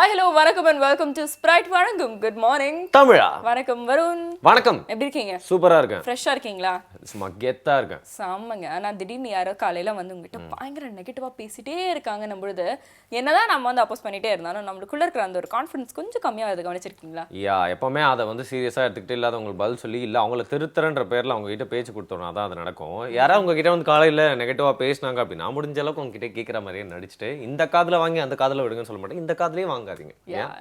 Hi hello வணக்கம் and welcome to Sprite வணக்கம். Good morning தமிழா. வணக்கம் வருண். வணக்கம். எப்படி இருக்கீங்க? சூப்பரா இருக்கேன். ஃப்ரெஷ்ஷா இருக்கீங்களா? சும்மா கெத்தா இருக்கேன். சாமங்க. நான் திடீர்னு யாரோ காலையில வந்து உங்ககிட்ட பயங்கர நெகட்டிவா பேசிட்டே இருக்காங்க நம்புறது. என்னதான் நம்ம வந்து அப்போஸ் பண்ணிட்டே இருந்தாலும் நம்மளுக்குள்ள இருக்கிற அந்த ஒரு கான்ஃபிடன்ஸ் கொஞ்சம் கம்மியாகுது. கவனிச்சிருக்கீங்களா? எப்பவுமே அதை வந்து சீரியஸா எடுத்துக்கிட்டு இல்லாதவங்களுக்கு பதில் சொல்லி இல்ல அவங்கள திருத்தரன்ற பேர்ல அவங்க கிட்ட பேச்சு கொடுத்தோம்னா தான் அது நடக்கும். யாராவது உங்ககிட்ட வந்து காலையில நெகட்டிவா பேசினாங்க அப்படின்னா முடிஞ்ச அளவுக்கு உங்ககிட்ட கேட்கிற மாதிரியே நடிச்சுட்டு இந்த காதுல வாங்கி அந்த காதுல விடுங்கன்னு சொல்ல மாட்டேன். இந்த காதுலயே வாங்காதீங்க.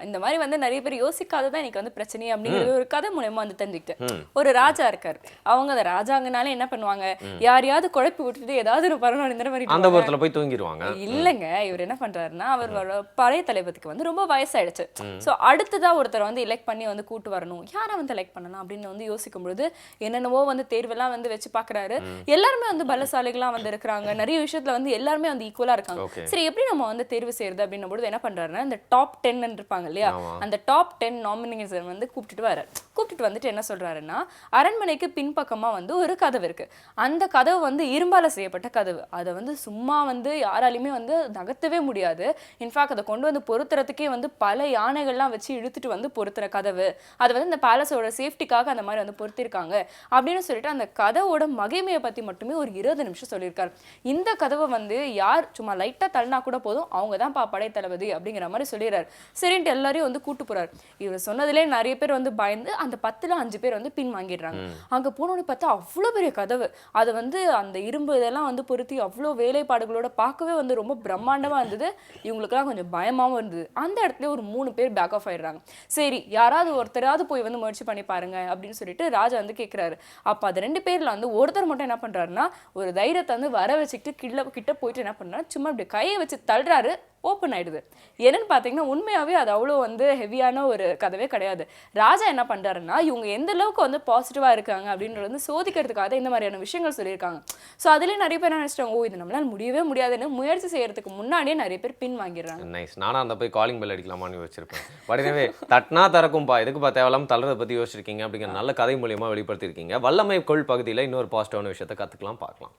இந்த மாதிரி வந்து நிறைய பேர் யோசிக்காததான் எனக்கு வந்து பிரச்சனை அப்படிங்கிறது ஒரு கதை மூலமா வந்து தெரிஞ்சுக்கிட்டேன். ஒரு ராஜா இருக்காரு. அவங்க அந்த ராஜாங்கனால என்ன பண்ணுவாங்க, யாரையாவது குழப்பி விட்டுட்டு ஏதாவது ஒரு பரவாயில்ல இந்த மாதிரி அந்த புறத்துல போய் தூங்கிடுவாங்க. இல்லங்க, இவர் என்ன பண்றாருன்னா அவரோட பழைய தலைவத்துக்கு வந்து ரொம்ப வயசாயிடுச்சு. சோ அடுத்ததா ஒருத்தர் வந்து எலெக்ட் பண்ணி வந்து கூட்டு வரணும், யாரை வந்து எலெக்ட் பண்ணலாம் அப்படின்னு வந்து யோசிக்கும் பொழுது என்னென்னவோ வந்து தேர்வெல்லாம் வந்து வச்சு பாக்குறாரு. எல்லாருமே வந்து பலசாலிகளா வந்து இருக்கிறாங்க. நிறைய விஷயத்துல வந்து எல்லாருமே வந்து ஈக்குவலா இருக்காங்க. சரி, எப்படி நம்ம வந்து தேர்வு செய்யறது அப்படின்னும் பொழுது என்ன பண்றாருன்னா இந்த டாப் 10 இருப்பாங்க இல்லையா, அந்த டாப் 10 நாமினேஷன் வந்து கூப்பிட்டுட்டு வந்துட்டு என்ன சொல்றாருன்னா, அரண்மனைக்கு பின்பக்கமா வந்து ஒரு கதவு இருக்கு. அந்த கதவு வந்து இரும்பால செய்யப்பட்ட கதவு. அதை வந்து சும்மா வந்து யாராலையுமே வந்து நகர்த்தவே முடியாது. இன்ஃபேக்ட் அதை கொண்டு வந்து பொருத்துறதுக்கே வந்து பல யானைகள்லாம் வச்சு இழுத்துட்டு வந்து பொருத்துற கதவு. அது வந்து இந்த பேலஸோட சேஃப்டிக்காக அந்த மாதிரி வந்து பொருத்திருக்காங்க அப்படின்னு சொல்லிட்டு அந்த கதவோட மகிமையை பத்தி மட்டுமே ஒரு 20 நிமிஷம் சொல்லியிருக்காரு. இந்த கதவை வந்து யார் சும்மா லைட்டா தள்ளினா கூட போதும், அவங்க தான் படை தளபதி அப்படிங்கிற மாதிரி சொல்லிடுறாரு. சரின்ட்டு எல்லாரையும் வந்து கூட்டு போறாரு. இவர் சொன்னதுலே நிறைய பேர் வந்து பயந்து அந்த 10ல 5 பேர் வந்து பின் வாங்கிடுறாங்க. அங்க போனோன்னு பார்த்தா அவ்வளோ பெரிய கதவு. அது வந்து அந்த இரும்பு இதெல்லாம் வந்து பொருத்தி அவ்வளோ வேலைப்பாடுகளோட பார்க்கவே வந்து ரொம்ப பிரம்மாண்டமா இருந்தது. இவங்களுக்குலாம் கொஞ்சம் பயமாவும் இருந்தது. அந்த இடத்துல ஒரு 3 பேர் பேக் ஆஃப் ஆயிடுறாங்க. சரி, யாராவது ஒருத்தராவது போய் வந்து முயற்சி பண்ணி பாருங்க அப்படின்னு சொல்லிட்டு ராஜா வந்து கேட்கிறாரு. அப்ப அது 2 பேர்ல வந்து ஒருத்தர் மட்டும் என்ன பண்றாருன்னா ஒரு தைரியத்தை வந்து வர வச்சுக்கிட்டு கிட்ட போயிட்டு என்ன பண்றாரு, சும்மா இப்படி கையை வச்சு தள்ளுறாரு. ஓப்பன் ஆயிடுது. என்னன்னு பாத்தீங்கன்னா உண்மையாவே அது அவ்வளோ வந்து ஹெவியான ஒரு கதவே கிடையாது. ராஜா என்ன பண்றாருன்னா இவங்க எந்த அளவுக்கு வந்து பாசிட்டிவா இருக்காங்க அப்படின்றது வந்து சோதிக்கிறதுக்காக இந்த மாதிரியான விஷயங்கள் சொல்லியிருக்காங்க. ஸோ அதுலேயே நிறைய பேர் நினைச்சிட்டாங்க, ஓ இது நம்மளால முடியவே முடியாதுன்னு முயற்சி செய்யறதுக்கு முன்னாடியே நிறைய பேர் பின் வாங்கிடுறாங்க. நைஸ். நானும் அந்த போய் காலிங் பெல் அடிக்கலாமான்னு வச்சிருப்பேன். உடனே தட்டினா திறக்கும்பா, எதுக்குப்பா தேவையில்லாம தள்ளுறதை பத்தி யோசிச்சிருக்கீங்க அப்படிங்கிற நல்ல கதை மூலியமா வெளிப்படுத்திருக்கீங்க. வல்லமை கொள் பகுதியில் இன்னொரு பாசிட்டிவான விஷயத்தை கத்துக்கலாம், பார்க்கலாம்.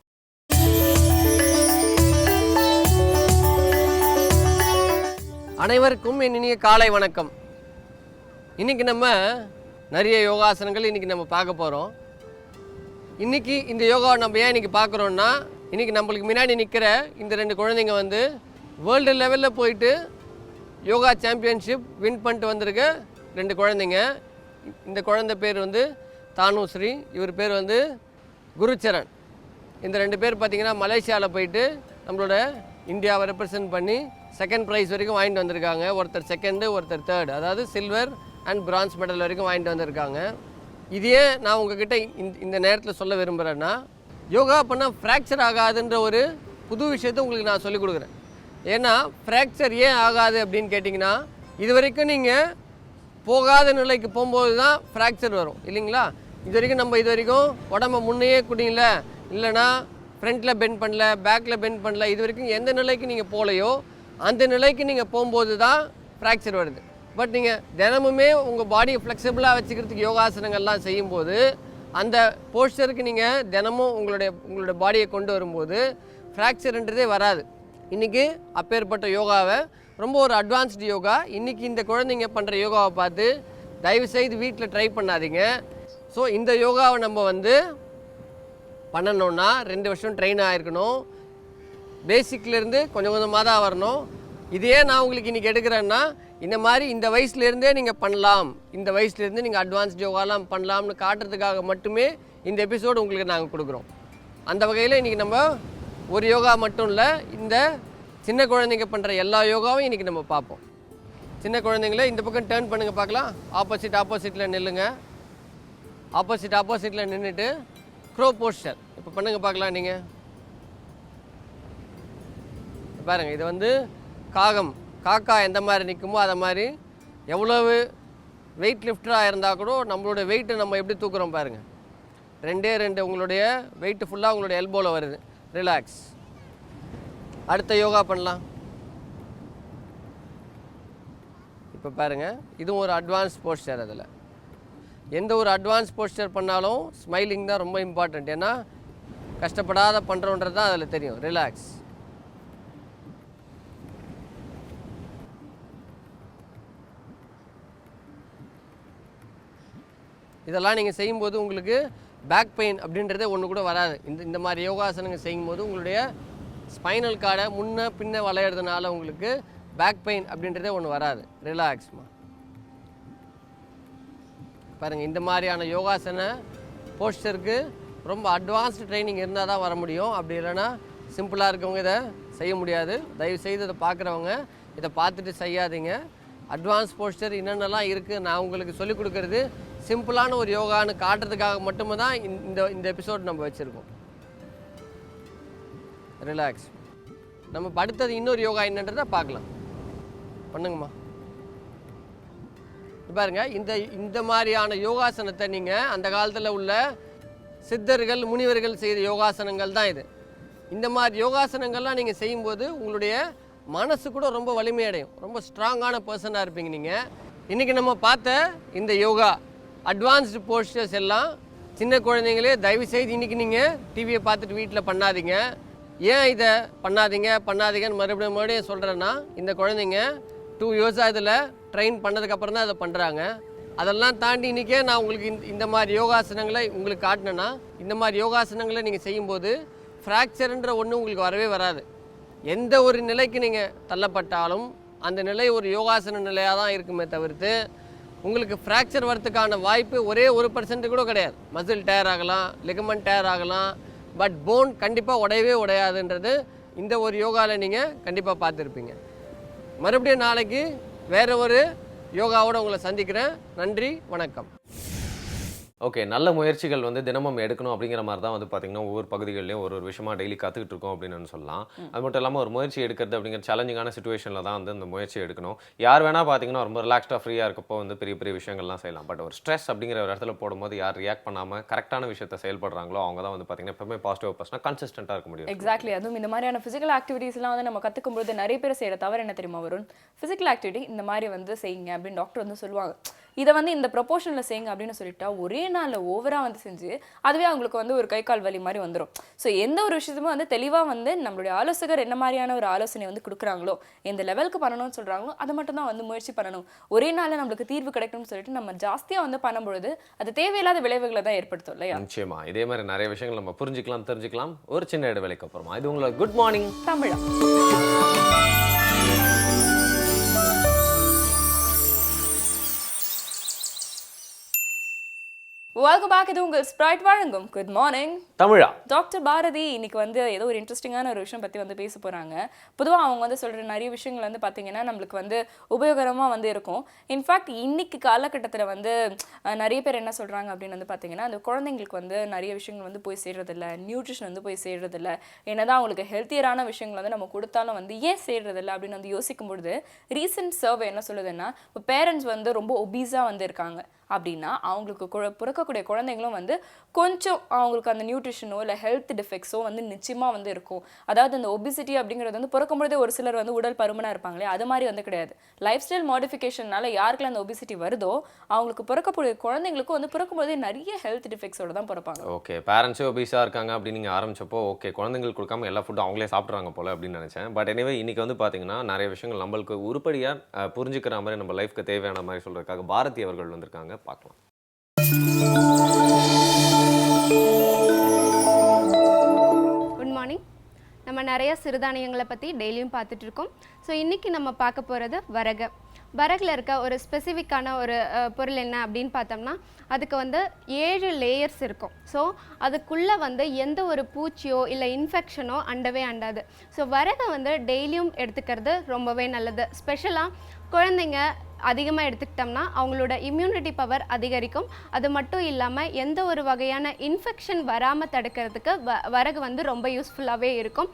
அனைவருக்கும் என் இனிய காலை வணக்கம். இன்றைக்கி நம்ம நிறைய யோகாசனங்கள் இன்றைக்கி நம்ம பார்க்க போகிறோம். இன்றைக்கி இந்த யோகாவை நம்ம ஏன் இன்றைக்கி பார்க்குறோன்னா, இன்றைக்கி நம்மளுக்கு முன்னாடி நிற்கிற இந்த 2 குழந்தைங்க வந்து வேர்ல்டு லெவலில் போயிட்டு யோகா சாம்பியன்ஷிப் வின் பண்ணிட்டு வந்திருக்க 2 குழந்தைங்க. இந்த குழந்தை பேர் வந்து தானுஸ்ரீ, இவர் பேர் வந்து குருச்சரண். இந்த 2 பேர் பார்த்திங்கன்னா மலேசியாவில் போயிட்டு நம்மளோட இந்தியாவை ரெப்ரசன்ட் பண்ணி செகண்ட் ப்ரைஸ் வரைக்கும் வாங்கிட்டு வந்திருக்காங்க. ஒருத்தர் செகண்டு, ஒருத்தர் தேர்ட், அதாவது சில்வர் அண்ட் பிரான்ஸ் மெடல் வரைக்கும் வாங்கிட்டு வந்திருக்காங்க. இதையே நான் உங்ககிட்ட இந்த நேரத்தில் சொல்ல விரும்புகிறேன்னா, யோகா பண்ணால் ஃப்ராக்சர் ஆகாதுன்ற ஒரு புது விஷயத்தை உங்களுக்கு நான் சொல்லிக் கொடுக்குறேன். ஏன்னா ஃப்ராக்சர் ஏன் ஆகாது அப்படின்னு கேட்டிங்கன்னா, இது வரைக்கும் நீங்கள் போகாத நிலைக்கு போகும்போது தான் ஃப்ராக்சர் வரும் இல்லைங்களா. இது வரைக்கும் நம்ம இது வரைக்கும் உடம்பை முன்னையே குடிங்கல, இல்லைனா ஃப்ரண்ட்டில் பெண்ட் பண்ணல, பேக்கில் பெண்ட் பண்ணல, இது வரைக்கும் எந்த நிலைக்கு நீங்கள் போகலையோ அந்த நிலைக்கு நீங்கள் போகும்போது தான் ஃப்ராக்சர் வருது. பட் நீங்கள் தினமுமே உங்கள் பாடியை ஃப்ளெக்சிபிளாக வச்சுக்கிறதுக்கு யோகாசனங்கள்லாம் செய்யும்போது அந்த போஸ்டருக்கு நீங்கள் தினமும் உங்களுடைய பாடியை கொண்டு வரும்போது ஃப்ராக்சர்ன்றதே வராது. இன்றைக்கி அப்பேற்பட்ட யோகாவை ரொம்ப ஒரு அட்வான்ஸ்டு யோகா. இன்றைக்கி இந்த குழந்தைங்க பண்ணுற யோகாவை பார்த்து தயவுசெய்து வீட்டில் ட்ரை பண்ணாதீங்க. ஸோ இந்த யோகாவை நம்ம வந்து பண்ணணுன்னா 2 வருஷம் ட்ரெயின் ஆகிருக்கணும். பேசிக்லேருந்து கொஞ்சம் கொஞ்சமாக தான் வரணும். இதே நான் உங்களுக்கு இன்றைக்கி எடுக்கிறேன்னா, இந்த மாதிரி இந்த வயசுலேருந்தே நீங்கள் பண்ணலாம், இந்த வயசுலேருந்து நீங்கள் அட்வான்ஸ்ட் யோகாலாம் பண்ணலாம்னு காட்டுறதுக்காக மட்டுமே இந்த எபிசோடு உங்களுக்கு நாங்கள் கொடுக்குறோம். அந்த வகையில் இன்றைக்கி நம்ம ஒரு யோகா மட்டும் இல்லை, இந்த சின்ன குழந்தைங்க பண்ணுற எல்லா யோகாவும் இன்றைக்கி நம்ம பார்ப்போம். சின்ன குழந்தைங்கள இந்த பக்கம் டேர்ன் பண்ணுங்கள் பார்க்கலாம். ஆப்போசிட்டில் நில்லுங்க. ஆப்போசிட்டில் நின்றுட்டு க்ரோ போஸ்டர் இப்போ பண்ணுங்கள் பார்க்கலாம். நீங்கள் பாருங்கள், இது வந்து காக்கா எந்த மாதிரி நிற்குமோ அதை மாதிரி எவ்வளவு வெயிட் லிஃப்டராக இருந்தால் கூட நம்மளோட வெயிட்டை நம்ம எப்படி தூக்குறோம் பாருங்கள். 2 உங்களுடைய வெயிட்டு ஃபுல்லாக உங்களுடைய எல்போவில் வருது. ரிலாக்ஸ். அடுத்த யோகா பண்ணலாம். இப்போ பாருங்கள், இதுவும் ஒரு அட்வான்ஸ் போஸ்டர். அதில் எந்த ஒரு அட்வான்ஸ் போஸ்டர் பண்ணாலும் ஸ்மைலிங் தான் ரொம்ப இம்பார்ட்டண்ட். ஏன்னா கஷ்டப்படாத பண்ணுறோன்றது தான் அதில் தெரியும். ரிலாக்ஸ். இதெல்லாம் நீங்கள் செய்யும்போது உங்களுக்கு பேக் பெயின் அப்படின்றதே ஒன்று கூட வராது. இந்த மாதிரி யோகாசனங்கள் செய்யும்போது உங்களுடைய ஸ்பைனல் கார்டை முன்ன பின்ன வளையிறதுனால உங்களுக்கு பேக் பெயின் அப்படின்றதே ஒன்று வராது. ரிலாக்ஸ்மா. பாருங்கள், இந்த மாதிரியான யோகாசன போஸ்டருக்கு ரொம்ப அட்வான்ஸ்டு ட்ரைனிங் இருந்தால் தான் வர முடியும். அப்படி இல்லைன்னா சிம்பிளாக இருக்கவங்க இதை செய்ய முடியாது. தயவுசெய்து இதை பார்க்குறவங்க இதை பார்த்துட்டு செய்யாதீங்க. அட்வான்ஸ் போஸ்டர் என்னென்னலாம் இருக்குது நான் உங்களுக்கு சொல்லிக் கொடுக்குறது சிம்பிளான ஒரு யோகான்னு காட்டுறதுக்காக மட்டுமே தான் இந்த எபிசோட் நம்ம வச்சுருக்கோம். ரிலாக்ஸ். நம்ம அடுத்தது இன்னொரு யோகா என்னன்றதை பார்க்கலாம். பண்ணுங்கம்மா. பாருங்க, இந்த மாதிரியான யோகாசனத்தை நீங்கள் அந்த காலத்தில் உள்ள சித்தர்கள் முனிவர்கள் செய்த யோகாசனங்கள் தான் இது. இந்த மாதிரி யோகாசனங்கள்லாம் நீங்கள் செய்யும்போது உங்களுடைய மனசு கூட ரொம்ப வலிமையடையும். ரொம்ப ஸ்ட்ராங்கான பர்சனாக இருப்பீங்க நீங்கள். இன்றைக்கி நம்ம பார்த்த இந்த யோகா அட்வான்ஸ்டு போஸ்டர்ஸ் எல்லாம் சின்ன குழந்தைங்களே தயவுசெய்து இன்றைக்கி நீங்கள் டிவியை பார்த்துட்டு வீட்டில் பண்ணாதீங்க. ஏன் இதை பண்ணாதீங்கன்னு மறுபடியும் சொல்கிறேன்னா, இந்த குழந்தைங்க 2 இயர்ஸாக இதில் ட்ரெயின் பண்ணதுக்கப்புறம் தான் இதை பண்ணுறாங்க. அதெல்லாம் தாண்டி இன்றைக்கே நான் உங்களுக்கு இந்த மாதிரி யோகாசனங்களை உங்களுக்கு காட்டினேன்னா, இந்த மாதிரி யோகாசனங்களை நீங்கள் செய்யும்போது ஃப்ராக்சர்ன்ற ஒன்று உங்களுக்கு வரவே வராது. எந்த ஒரு நிலைக்கு நீங்கள் தள்ளப்பட்டாலும் அந்த நிலை ஒரு யோகாசன நிலையாக தான் இருக்குமே தவிர்த்து உங்களுக்கு ஃப்ராக்சர் வரத்துக்கான வாய்ப்பு ஒரே 1% கூட கிடையாது. மசில் டயர் ஆகலாம், லிகமெண்ட் டயர் ஆகலாம், பட் போன் கண்டிப்பாக உடையவே உடையாதுன்றது இந்த ஒரு யோகாவில் நீங்கள் கண்டிப்பாக பார்த்துருப்பீங்க. மறுபடியும் நாளைக்கு வேறு ஒரு யோகாவோடு உங்களை சந்திக்கிறேன். நன்றி, வணக்கம். ஓகே, நல்ல முயற்சிகள் வந்து தினமும் எடுக்கணும் அப்படிங்கிற மாதிரி தான் வந்து பார்த்தீங்கன்னா ஒவ்வொரு பகுதிகளிலையும் ஒரு விஷயமா டெய்லி கற்றுக்கிட்டு இருக்கோம் அப்படின்னு சொல்லலாம். அது மட்டும் இல்லாமல் ஒரு முயற்சி எடுக்கிறது அப்படிங்கிற சேலஞ்சிங்கான சுச்சுவேஷனில் தான் வந்து இந்த முயற்சி எடுக்கணும். யார் வேணால் பார்த்தீங்கன்னா ரொம்ப ரிலாக்ஸ்டாக ஃப்ரீயாக இருக்கப்போ வந்து பெரிய பெரிய விஷயங்கள்லாம் செய்யலாம். பட் ஒரு ஸ்ட்ரெஸ் அப்படிங்கிற ஒரு இடத்துல போடும்போது யார் ரியாக்ட் பண்ணாமல் கரெக்டான விஷயத்தை செயல்படுறாங்களோ அவங்க தான் வந்து பார்த்தீங்கன்னா எப்பவுமே பாசிட்டிவ் பர்சனாக கன்சிஸ்டண்ட்டாக இருக்க முடியும். எக்ஸாக்ட்லி. அதுவும் இந்த மாதிரியான ஃபிசிக்கல் ஆக்டிவிட்டீஸ்லாம் வந்து நம்ம கற்றுக்கும் போது நிறைய பேர் செய்கிற தவறு என்ன தெரியுமா வரும்? ஃபிசிக்கல் ஆக்டிவிட்டி இந்த மாதிரி வந்து செய்யுங்க அப்படின்னு டாக்டர் வந்து சொல்லுவாங்க. இதை வந்து இந்த ப்ரொபோர்ஷனில் செய்யுங்க அப்படின்னு சொல்லிட்டா ஒரே நாளில் ஓவராக வந்து செஞ்சு அதுவே அவங்களுக்கு வந்து ஒரு கை கால் வலி மாதிரி வந்துடும். ஸோ எந்த ஒரு விஷயத்துமே வந்து தெளிவாக வந்து நம்மளுடைய ஆலோசகர் என்ன மாதிரியான ஒரு ஆலோசனை வந்து கொடுக்குறாங்களோ, எந்த லெவலுக்கு பண்ணணும்னு சொல்கிறாங்களோ அதை மட்டும் தான் வந்து முயற்சி பண்ணணும். ஒரே நாளில் நம்மளுக்கு தீர்வு கிடைக்கும்னு சொல்லிட்டு நம்ம ஜாஸ்தியாக வந்து பண்ணும்பொழுது அது தேவையில்லாத விளைவுகளை தான் ஏற்படுத்தும் இல்லையா? நிச்சயமா. இதே மாதிரி நிறைய விஷயங்கள் நம்ம புரிஞ்சுக்கலாம், தெரிஞ்சுக்கலாம். ஒரு சின்ன இடைவேளைக்கு அப்புறமா இது உங்களோட குட் மார்னிங் தமிழா. Welcome back. இது உங்கள் ஸ்ப்ரைட் வழங்கும் குட் மார்னிங் தமிழா. டாக்டர் பாரதி இன்னைக்கு வந்து ஏதோ ஒரு இன்ட்ரெஸ்டிங்கான ஒரு விஷயம் பற்றி வந்து பேச போகிறாங்க. பொதுவாக அவங்க வந்து சொல்கிற நிறைய விஷயங்கள் வந்து பார்த்தீங்கன்னா நம்மளுக்கு வந்து உபயோகரமாக வந்து இருக்கும். இன்ஃபேக்ட் இன்னைக்கு காலகட்டத்தில் வந்து நிறைய பேர் என்ன சொல்கிறாங்க அப்படின்னு வந்து பார்த்தீங்கன்னா, அந்த குழந்தைங்களுக்கு வந்து நிறைய விஷயங்கள் வந்து போய் சேர்றதில்ல, நியூட்ரிஷன் வந்து போய் சேர்றதில்ல, என்னதான் அவங்களுக்கு ஹெல்த்தியரான விஷயங்கள் வந்து நம்ம கொடுத்தாலும் வந்து ஏன் சேர்றதில்ல அப்படின்னு வந்து யோசிக்கும் பொழுது ரீசெண்ட் சர்வே என்ன சொல்லுதுன்னா, இப்போ பேரண்ட்ஸ் வந்து ரொம்ப ஒபீஸாக வந்து இருக்காங்க அப்படின்னா அவங்களுக்கு பிறக்கக்கூடிய குழந்தைங்களும் வந்து கொஞ்சம் அவங்களுக்கு அந்த நியூட்ரிஷனோ இல்லை ஹெல்த் டிஃபெக்ட்ஸோ வந்து நிச்சயமாக வந்து இருக்கும். அதாவது அந்த ஒபிசிட்டி அப்படிங்கிறது வந்து பிறக்கும்பொழுதே ஒரு சிலர் வந்து உடல் பருமனாக இருப்பாங்களே, அது மாதிரி வந்து கிடையாது. லைஃப் ஸ்டைல் மாடிஃபிகேஷனால யாருக்குலாம் அந்த ஒபிசிட்டி வருதோ அவங்களுக்கு பிறக்கக்கூடிய குழந்தைங்களுக்கும் வந்து பிறக்கும்போதே நிறைய ஹெல்த் டிஃபெக்ட்ஸோட தான் பிறப்பாங்க. ஓகே, பேரண்ட்ஸே ஒபீஸாக இருக்காங்க அப்படின்னு நீங்கள் ஆரம்பிச்சப்போ ஓகே குழந்தைங்களுக்கு கொடுக்காம எல்லா ஃபுட்டும் அவங்களே சாப்பிட்றாங்க போல அப்படின்னு நினச்சேன். பட் எனிவே இன்னைக்கு வந்து பார்த்தீங்கன்னா நிறைய விஷயங்கள் நம்மளுக்கு உருப்படியாக புரிஞ்சுக்கிற மாதிரி நம்ம லைஃப்க்கு தேவையான மாதிரி சொல்கிறதுக்காக பாரதி அவர்கள் வந்திருக்காங்க. பார்க்கலாம். Good morning. நம்ம நிறைய சிறுதானியங்களை பற்றி டெய்லியும் பார்த்துட்டு இருக்கோம். ஸோ இன்றைக்கி நம்ம பார்க்க போகிறது வரகு. வரகில் இருக்க ஒரு ஸ்பெசிஃபிக்கான ஒரு பொருள் என்ன அப்படின்னு பார்த்தோம்னா, அதுக்கு வந்து 7 லேயர்ஸ் இருக்கும். ஸோ அதுக்குள்ளே வந்து எந்த ஒரு பூச்சியோ இல்லை இன்ஃபெக்ஷனோ அண்டவே அண்டாது. ஸோ வரகை வந்து டெய்லியும் எடுத்துக்கிறது ரொம்பவே நல்லது. ஸ்பெஷலாக குழந்தைங்க அதிகமாக எடுத்துக்கிட்டோம்னா அவங்களோட இம்யூனிட்டி பவர் அதிகரிக்கும். அது மட்டும் இல்லாமல் எந்த ஒரு வகையான இன்ஃபெக்ஷன் வராமல் தடுக்கிறதுக்கு வரகு வந்து ரொம்ப யூஸ்ஃபுல்லாகவே இருக்கும்.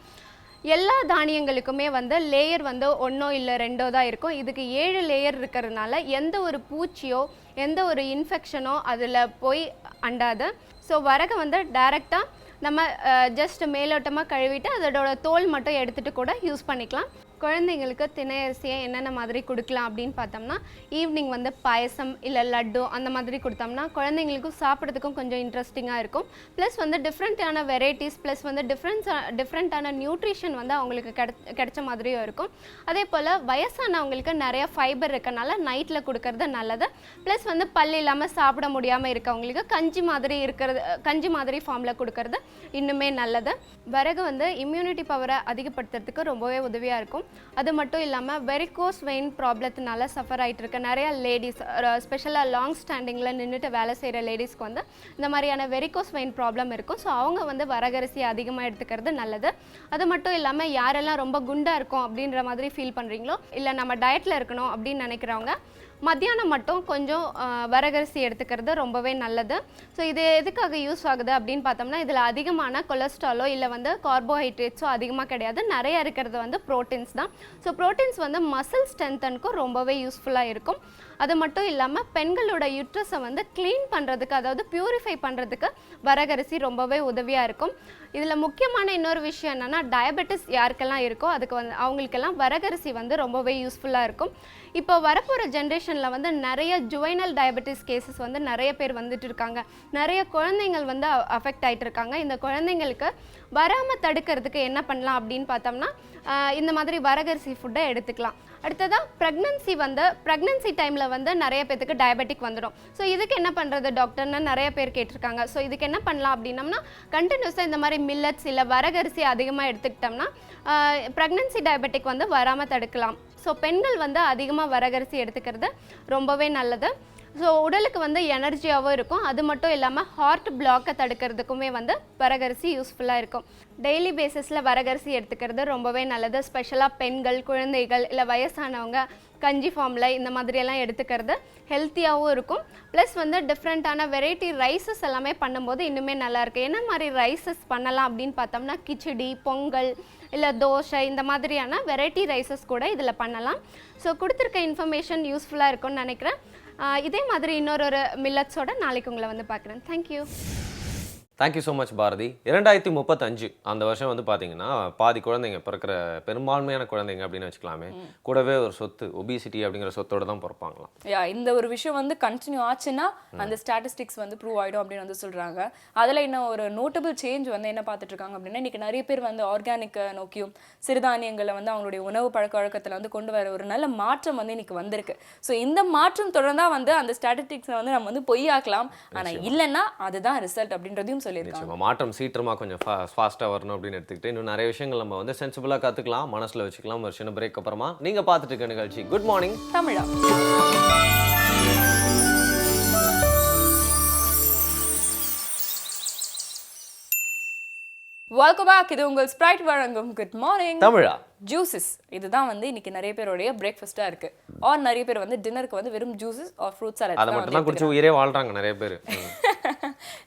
எல்லா தானியங்களுக்குமே வந்து லேயர் வந்து 1 இல்லை 2 தான் இருக்கும். இதுக்கு 7 லேயர் இருக்கிறதுனால எந்த ஒரு பூச்சியோ எந்த ஒரு இன்ஃபெக்ஷனோ அதில் போய் அண்டாது. ஸோ வரகை வந்து டைரெக்டாக நம்ம ஜஸ்ட் மேலோட்டமாக கழுவிட்டு அதோட தோல் மட்டும் எடுத்துகிட்டு கூட யூஸ் பண்ணிக்கலாம். குழந்தைங்களுக்கு திணை அரிசியை என்னென்ன மாதிரி கொடுக்கலாம் அப்படின்னு பார்த்தோம்னா ஈவினிங் வந்து பாயசம் இல்லை லட்டு அந்த மாதிரி கொடுத்தோம்னா குழந்தைங்களுக்கும் சாப்பிட்றதுக்கும் கொஞ்சம் இன்ட்ரெஸ்டிங்காக இருக்கும். ப்ளஸ் வந்து டிஃப்ரெண்ட்டான வெரைட்டிஸ் ப்ளஸ் வந்து டிஃப்ரெண்ட்டான நியூட்ரிஷன் வந்து அவங்களுக்கு கிடைச்ச மாதிரியும் இருக்கும். அதே போல் வயசானவங்களுக்கு நிறைய ஃபைபர் இருக்கனால நைட்டில் கொடுக்கறது நல்லது. ப்ளஸ் வந்து பல் இல்லாமல் சாப்பிட முடியாமல் இருக்கவங்களுக்கு கஞ்சி மாதிரி ஃபார்மில் கொடுக்கறது இன்னுமே நல்லது. வரகு வந்து இம்யூனிட்டி பவரை அதிகப்படுத்துறதுக்கு ரொம்பவே உதவியாக இருக்கும். அது மட்டும் இல்லாமல் வெரிகோஸ் வெயின் ப்ராப்ளத்தினால சஃபர் ஆகிட்டு இருக்க நிறைய லேடிஸ், ஸ்பெஷலாக லாங் ஸ்டாண்டிங்கில் நின்றுட்டு வேலை செய்கிற லேடிஸ்க்கு வந்து இந்த மாதிரியான வெரிகோஸ் வெயின் ப்ராப்ளம் இருக்கும். ஸோ அவங்க வந்து வரகரிசி அதிகமாக எடுத்துக்கிறது நல்லது. அது மட்டும் இல்லாமல் யாரெல்லாம் ரொம்ப குண்டாக இருக்கும் அப்படின்ற மாதிரி ஃபீல் பண்ணுறீங்களோ, இல்லை நம்ம டயட்டில் இருக்கணும் அப்படின்னு நினைக்கிறவங்க மத்தியானம் மட்டும் கொஞ்சம் வரகரிசி எடுத்துக்கிறது ரொம்பவே நல்லது. ஸோ இது எதுக்காக யூஸ் ஆகுது அப்படின்னு பார்த்தோம்னா, இதில் அதிகமான கொலஸ்ட்ராலோ இல்லை வந்து கார்போஹைட்ரேட்ஸோ அதிகமாக கிடையாது. நிறைய இருக்கிறது வந்து ப்ரோட்டீன்ஸ் தான். ஸோ ப்ரோட்டீன்ஸ் வந்து மசில் ஸ்ட்ரென்த்தனுக்கும் ரொம்பவே யூஸ்ஃபுல்லாக இருக்கும். அது மட்டும் இல்லாமல் பெண்களோட யுட்ரஸை வந்து க்ளீன் பண்ணுறதுக்கு, அதாவது பியூரிஃபை பண்ணுறதுக்கு வரகரிசி ரொம்பவே உதவியாக இருக்கும். இதில் முக்கியமான இன்னொரு விஷயம் என்னென்னா, டயபெட்டிஸ் யாருக்கெல்லாம் இருக்கோ அதுக்கு வந்து அவங்களுக்கெல்லாம் வரகரிசி வந்து ரொம்பவே யூஸ்ஃபுல்லாக இருக்கும். இப்போ வரப்போகிற ஜென்ரேஷனில் வந்து நிறைய ஜுவைனல் டயபெட்டிஸ் கேசஸ் வந்து நிறைய பேர் வந்துட்டு இருக்காங்க. நிறைய குழந்தைங்கள் வந்து அஃபெக்ட் ஆகிட்டு இருக்காங்க. இந்த குழந்தைங்களுக்கு வராமல் தடுக்கிறதுக்கு என்ன பண்ணலாம் அப்படின்னு பார்த்தோம்னா, இந்த மாதிரி வரகரிசி ஃபுட்டை எடுத்துக்கலாம். அடுத்ததாக ப்ரெக்னன்சி டைமில் வந்து நிறைய பேருக்கு டயபெட்டிக் வந்துடும். ஸோ இதுக்கு என்ன பண்ணுறது டாக்டர்னு நிறைய பேர் கேட்டிருக்காங்க. ஸோ இதுக்கு என்ன பண்ணலாம் அப்படின்னம்னா, கண்டினியூஸாக இந்த மாதிரி மில்லட்ஸ் இல்லை வரகரிசி அதிகமாக எடுத்துக்கிட்டோம்னா ப்ரெக்னன்சி டயபெட்டிக் வந்து வராமல் தடுக்கலாம். ஸோ பெண்கள் வந்து அதிகமாக வரகரிசி எடுத்துக்கிறது ரொம்பவே நல்லது. ஸோ உடலுக்கு வந்து எனர்ஜியாகவும் இருக்கும். அது மட்டும் இல்லாமல் ஹார்ட் பிளாக்கை தடுக்கிறதுக்குமே வந்து வரகரிசி யூஸ்ஃபுல்லாக இருக்கும். டெய்லி பேசிஸில் வரகரிசி எடுத்துக்கிறது ரொம்பவே நல்லது. ஸ்பெஷலாக பெண்கள், குழந்தைகள் இல்லை வயசானவங்க கஞ்சி ஃபார்மில் இந்த மாதிரியெல்லாம் எடுத்துக்கிறது ஹெல்த்தியாகவும் இருக்கும். ப்ளஸ் வந்து டிஃப்ரெண்ட்டான வெரைட்டி ரைஸஸ் எல்லாமே பண்ணும்போது இன்னுமே நல்லாயிருக்கு. என்ன மாதிரி ரைஸஸ் பண்ணலாம் அப்படின்னு பார்த்தோம்னா, கிச்சடி, பொங்கல் இல்லை தோசை, இந்த மாதிரியான வெரைட்டி ரைஸஸ் கூட இதில் பண்ணலாம். ஸோ கொடுத்துருக்க இன்ஃபர்மேஷன் யூஸ்ஃபுல்லாக இருக்கும்னு நினைக்கிறேன். இதே மாதிரி இன்னொரு மில்லட்ஸோட நாளைக்கு உங்களை வந்து பார்க்குறேன். Thank you so much Bharathi. 2035 அந்த வருஷம் வந்து பார்த்தீங்கன்னா பாதி குழந்தைங்க பிறக்கிற, பெரும்பான்மையான குழந்தைங்க அப்படின்னு வச்சுக்கலாமே, கூடவே ஒரு சொத்து ஒபிசிட்டி அப்படிங்கிற சொத்தோட தான் பிறப்பாங்களாம். இந்த ஒரு விஷயம் வந்து கண்டினியூ ஆச்சுன்னா அந்த ஸ்டாட்டிஸ்டிக்ஸ் வந்து ப்ரூவ் ஆகிடும் அப்படின்னு வந்து சொல்கிறாங்க. அதில் இன்னும் ஒரு நோட்டபிள் சேஞ்ச் வந்து என்ன பார்த்துட்டு இருக்காங்க அப்படின்னா, இன்றைக்கி நிறைய பேர் வந்து ஆர்கானிக்கை நோக்கியும் சிறுதானியங்களை வந்து அவங்களுடைய உணவு பழக்க வழக்கத்தில் வந்து கொண்டு வர ஒரு நல்ல மாற்றம் வந்து இன்னைக்கு வந்திருக்கு. ஸோ இந்த மாற்றம் தொடர்ந்தா வந்து அந்த ஸ்டாட்டிஸ்டிக்ஸை வந்து நம்ம வந்து பொய்யாக்கலாம். ஆனால் இல்லைன்னா அதுதான் ரிசல்ட் அப்படின்றதையும் சொல்லியிருக்காங்க. மாற்றம் சீக்கிரமா கொஞ்சம் ஃபாஸ்ட்டாக வரணும் அப்படின்னு எடுத்துக்கிட்டு இன்னும் நிறைய விஷயங்கள் நம்ம வந்து சென்சிபிளாக கற்றுக்கலாம், மனசில் வச்சுக்கலாம். ஒரு சின்ன பிரேக் அப்புறமா நீங்கள் பார்த்துட்டு இருக்க நிகழ்ச்சி குட் மார்னிங் தமிழா. Welcome back. இது உங்கள் ஸ்ப்ரைட் வழங்கும் குட் மார்னிங் தமிழா. ஜூஸஸ் இதுதான் வந்து இன்னைக்கு நிறைய பேருடைய பிரேக்ஃபாஸ்ட்டாக இருக்கு. ஆர் நிறைய பேர் வந்து டின்னருக்கு வந்து வெறும் ஜூஸஸ் ஆர் ஃப்ரூட் சாலட் அதை மட்டும் தான் குடிச்சு உயிரே வாழ்றாங்க நிறைய பேர்.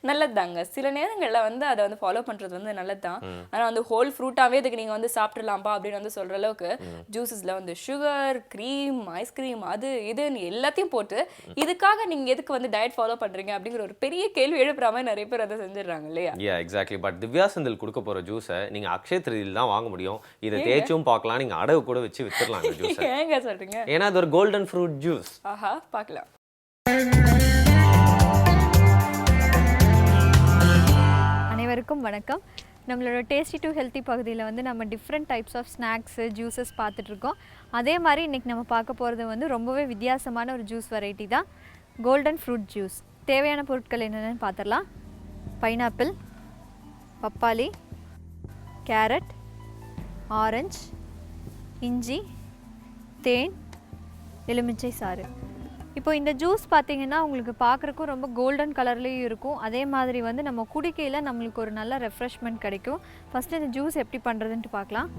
நல்லதுதாங்க. சில நேரங்களில் வந்து அதை வந்து ஃபாலோ பண்ணுறது வந்து நல்லது தான். ஆனால் வந்து ஹோல் ஃப்ரூட்டாகவே இதுக்கு நீங்கள் வந்து சாப்பிட்றலாம்ப்பா அப்படின்னு வந்து சொல்கிற அளவுக்கு ஜூஸஸில் வந்து சுகர், க்ரீம், ஐஸ்கிரீம், அது இதுன்னு எல்லாத்தையும் போட்டு இதுக்காக நீங்கள் எதுக்கு வந்து டயட் ஃபாலோ பண்ணுறீங்க அப்படிங்கிற ஒரு பெரிய கேள்வி எழுப்புற மாதிரி நிறைய பேர் அதை செஞ்சிடறாங்க இல்லையா? எக்ஸாக்ட்லி. பட் திவ்யா செந்தில் கொடுக்க போகிற ஜூஸை நீங்கள் அக்ஷய திருதியில் தான் வாங்க முடியும். இதை தேய்ச்சும் பார்க்கலாம், நீங்கள் அடகு கூட வச்சு வித்துடலாம் ஜூஸ். ஏங்க சொல்கிறீங்க? ஏன்னா அது ஒரு கோல்டன் ஃப்ரூட் ஜூஸ். ஆஹா, பார்க்கலாம். அனைவருக்கும் வணக்கம். நம்மளோட டேஸ்டி டு ஹெல்த்தி பகுதியில் வந்து நம்ம different types of snacks, juices பார்த்துட்ருக்கோம். அதே மாதிரி இன்றைக்கி நம்ம பார்க்க போகிறது வந்து ரொம்பவே வித்தியாசமான ஒரு ஜூஸ் வெரைட்டி தான், கோல்டன் ஃப்ரூட் ஜூஸ். தேவையான பொருட்கள் என்னென்னு பார்த்துடலாம். பைனாப்பிள், பப்பாளி, கேரட், ஆரஞ்சு, இஞ்சி, தேன், எலுமிச்சை சாறு. இப்போ இந்த ஜூஸ் பார்த்திங்கன்னா உங்களுக்கு பார்க்குறக்கும் ரொம்ப கோல்டன் கலர்லேயும் இருக்கும். அதே மாதிரி வந்து நம்ம குடிக்கையில் நம்மளுக்கு ஒரு நல்ல ரெஃப்ரெஷ்மெண்ட் கிடைக்கும். ஃபஸ்ட்டு இந்த ஜூஸ் எப்படி பண்ணுறதுன்ட்டு பார்க்கலாம்.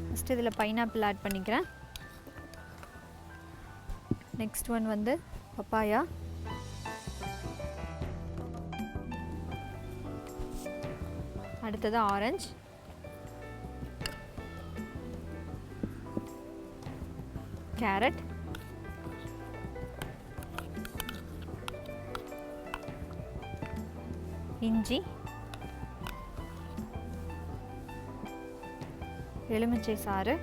ஃபஸ்ட்டு இதில் பைனாப்பிள் ஆட் பண்ணிக்கிறேன். நெக்ஸ்ட் ஒன் வந்து பப்பாயா, அடுத்தது ஆரஞ்சு, கேரட், இஞ்சி, எலுமிச்சை சாறு,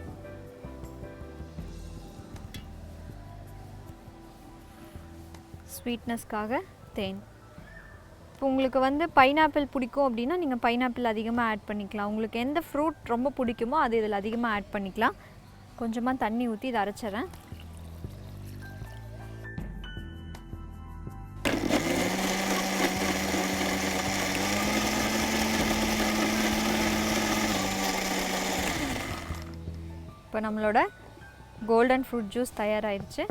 ஸ்வீட்னஸ்க்காக தேன். இப்போ உங்களுக்கு வந்து பைனாப்பிள் பிடிக்கும் அப்படின்னா நீங்கள் பைனாப்பிள் அதிகமாக ஆட் பண்ணிக்கலாம். உங்களுக்கு எந்த ஃப்ரூட் ரொம்ப பிடிக்குமோ அது இதில் அதிகமாக ஆட் பண்ணிக்கலாம். கொஞ்சமாக தண்ணி ஊற்றி இதை அரைச்சிட்றேன். இப்போ நம்மளோட கோல்டன் ஃப்ரூட் ஜூஸ் தயாராகிடுச்சு.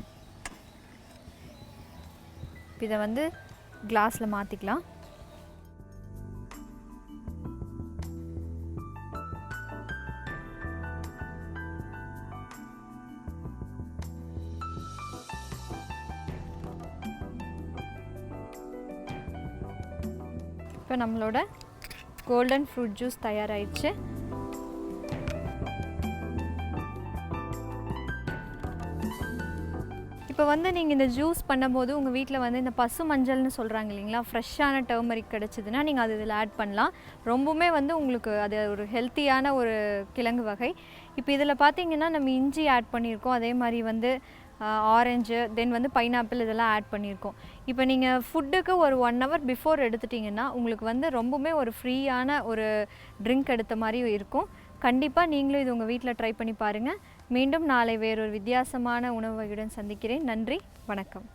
இதை வந்து கிளாஸில் மாற்றிக்கலாம். இப்போ நம்மளோட கோல்டன் ஃப்ரூட் ஜூஸ் தயாராகிடுச்சு. இப்போ வந்து நீங்கள் இந்த ஜூஸ் பண்ணும்போது உங்கள் வீட்டில் வந்து இந்த பசு மஞ்சள்னு சொல்கிறாங்க இல்லைங்களா, ஃப்ரெஷ்ஷான டர்மரிக் கிடச்சிதுன்னா நீங்கள் அது இதில் ஆட் பண்ணலாம். ரொம்பவுமே வந்து உங்களுக்கு அது ஒரு ஹெல்த்தியான ஒரு கிழங்கு வகை. இப்போ இதில் பார்த்தீங்கன்னா நம்ம இஞ்சி ஆட் பண்ணியிருக்கோம், அதே மாதிரி வந்து ஆரஞ்சு, தென் வந்து பைனாப்பிள் இதெல்லாம் ஆட் பண்ணியிருக்கோம். இப்போ நீங்கள் ஃபுட்டுக்கு ஒரு 1 hour பிஃபோர் எடுத்துட்டிங்கன்னா உங்களுக்கு வந்து ரொம்பவுமே ஒரு ஃப்ரீயான ஒரு ட்ரிங்க் எடுத்த மாதிரி இருக்கும். கண்டிப்பாக நீங்களும் இது உங்கள் வீட்டில் ட்ரை பண்ணி பாருங்கள். மீண்டும் நாளை வேறொரு வித்தியாசமான உணவு வகையுடன் சந்திக்கிறேன். நன்றி, வணக்கம்.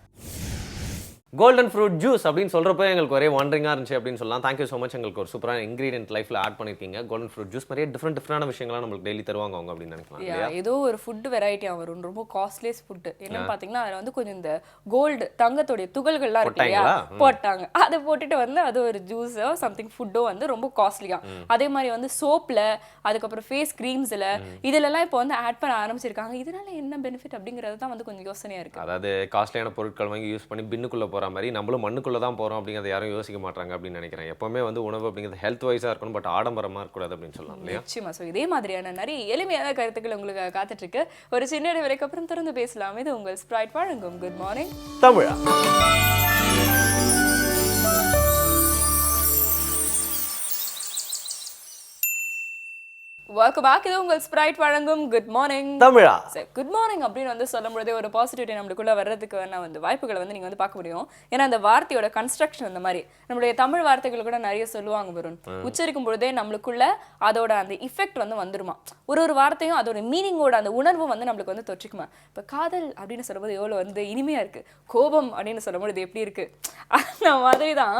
கோல்டன் ஃப்ரூட் ஜூஸ் அப்படின்னு சொல்கிறப்போ எங்களுக்கு ஒரே வாண்டரிங்காக இருந்துச்சு அப்படின்னு சொல்லலாம். Thank you so much. எங்களுக்கு ஒரு சூப்பரான இன்க்ரீடியன்ட் லைஃப்பில் ஆட் பண்ணியிருக்கீங்க. கோல்டன் ஃப்ரூட் ஜூஸ் நிறைய டிஃப்ரெண்டான விஷயங்கள்லாம் நம்மளுக்கு டெய்லி தருவாங்க அவங்க அப்படின்னு நினைக்கலாம். ஏதோ ஒரு ஃபுட் வெரைட்டியாக வரும், ரொம்ப காஸ்ட்லியஸ் ஃபுட்டு. என்னன்னு பார்த்தீங்கன்னா அதில் வந்து கொஞ்சம் இந்த கோல்டு தங்கத்தோடைய துகள்கள்லாம் இருக்கு இல்லையா, போட்டாங்க. அதை போட்டுட்டு வந்து அது ஒரு ஜூஸோ சம்திங் ஃபுட்டோ வந்து ரொம்ப காஸ்ட்லியாக. அதே மாதிரி வந்து சோப்பில், அதுக்கப்புறம் ஃபேஸ் க்ரீம்ஸில் இதிலெல்லாம் இப்போ வந்து ஆட் பண்ண ஆரம்பிச்சிருக்காங்க. இதனால என்ன பெனிஃபிட் அப்படிங்கிறது தான் வந்து கொஞ்சம் யோசனையாக இருக்குது. அதாவது காஸ்ட்லியான பொருட்கள் வாங்கி யூஸ் பண்ணி பின்னுக்குள்ளே போகிற மாதிரி நம்மளும் மண்ணுக்குள்ளே தான் போகிறோம் அப்படிங்கிறத யாரும் யோசிக்க மாட்டாங்க அப்படின்னு நினைக்கிறேன். எப்போவுமே வந்து உணவு அப்படிங்கிறது ஹெல்த் வைஸாக இருக்கணும், பட் ஆடம்பரமாக இருக்கக்கூடாது அப்படின்னு சொல்லலாம் இல்லையா? நிச்சயமா. ஸோ இதே மாதிரியான நிறைய எளிமையான கருத்துக்கள் உங்களுக்கு காத்துட்டு இருக்கு. ஒரு சின்ன இடைவெளிக்கு அப்புறம் தொடர்ந்து பேசலாம். இது உங்கள் ஸ்ப்ரைட் வழங்கும் குட் மார்னிங் தமிழா. Welcome back. இது உங்கள் ஸ்ப்ரைட் வழங்கும் குட் மார்னிங் தமிழா. குட் மார்னிங் அப்படின்னு வந்து சொல்லும்போதே ஒரு பாசிட்டிவிட்டி நம்மளுக்குள்ள வர்றதுக்கு வந்து வாய்ப்புகளை வந்து நீங்க வந்து பார்க்க முடியும். ஏன்னா அந்த வார்த்தையோட கன்ஸ்ட்ரக்ஷன் இந்த மாதிரி நம்மளுடைய தமிழ் வார்த்தைகள் கூட நிறைய சொல்லுவாங்க வருண். உச்சரிக்கும் பொழுதே நம்மளுக்குள்ள அதோட அந்த இஃபெக்ட் வந்து வந்துருமா. ஒரு வார்த்தையும் அதோட மீனிங்கோட அந்த உணர்வும் வந்து நம்மளுக்கு வந்து தொற்றிக்குமா. இப்போ காதல் அப்படின்னு சொல்லும்போது எவ்வளோ வந்து இனிமையா இருக்கு, கோபம் அப்படின்னு சொல்லும்போது எப்படி இருக்கு, அந்த மாதிரி தான்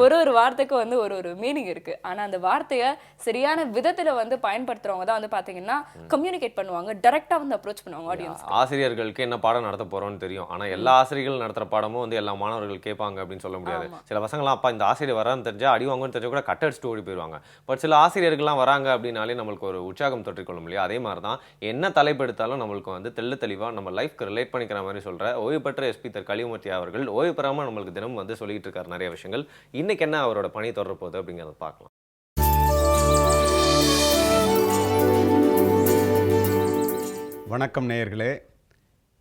ஒரு வார்த்தைக்கும் வந்து ஒரு மீனிங் இருக்கு. ஆனா அந்த வார்த்தையை சரியான விதத்துல வந்து பயன்படுத்துறவங்க தான் வந்து பாத்தீங்கன்னா கம்யூனிகேட் பண்ணுவாங்க, டைரக்டா வந்து அப்ரோச் பண்ணுவாங்க ஆடியன்ஸ். ஆசிரியர்களுக்கு என்ன பாடம் நடத்த போறோம்னு தெரியும், ஆனா எல்லா ஆசிரியர்கள் நடத்துற பாடமும் வந்து எல்லா மாணவர்கள் கேட்பாங்க அப்படின்னு சொல்ல முடியாது. சில பசங்களாம் அப்பா இந்த ஆசிரியர் வரான்னு தெரிஞ்சா அடி வாங்கன்னு தெரிஞ்சா கூட கட் அடிச்சுட்டு ஓடி போயிடுவாங்க. பட் சில ஆசிரியர்கள்லாம் வராங்க அப்படின்னாலே நம்மளுக்கு ஒரு உற்சாகம் தொற்றிக்கொள்ளும் இல்லையா? அதே மாதிரி தான் என்ன தலைப்பு எடுத்தாலும் நம்மளுக்கு வந்து தெளிவா நம்ம லைஃப்க்கு ரிலேட் பண்ணிக்கிற மாதிரி சொல்ற ஓய்வு பெற்ற எஸ்பி கலிமூர்த்தி அவர்கள் ஓய்வு பெறாம நம்மளுக்கு தினம் வந்து சொல்லிட்டு இருக்காரு நிறைய விஷயங்கள். இன்னைக்கு என்ன அவரோட பணி தொடர போகுது அப்படிங்கிறத பார்க்கலாம். வணக்கம் நேயர்களே.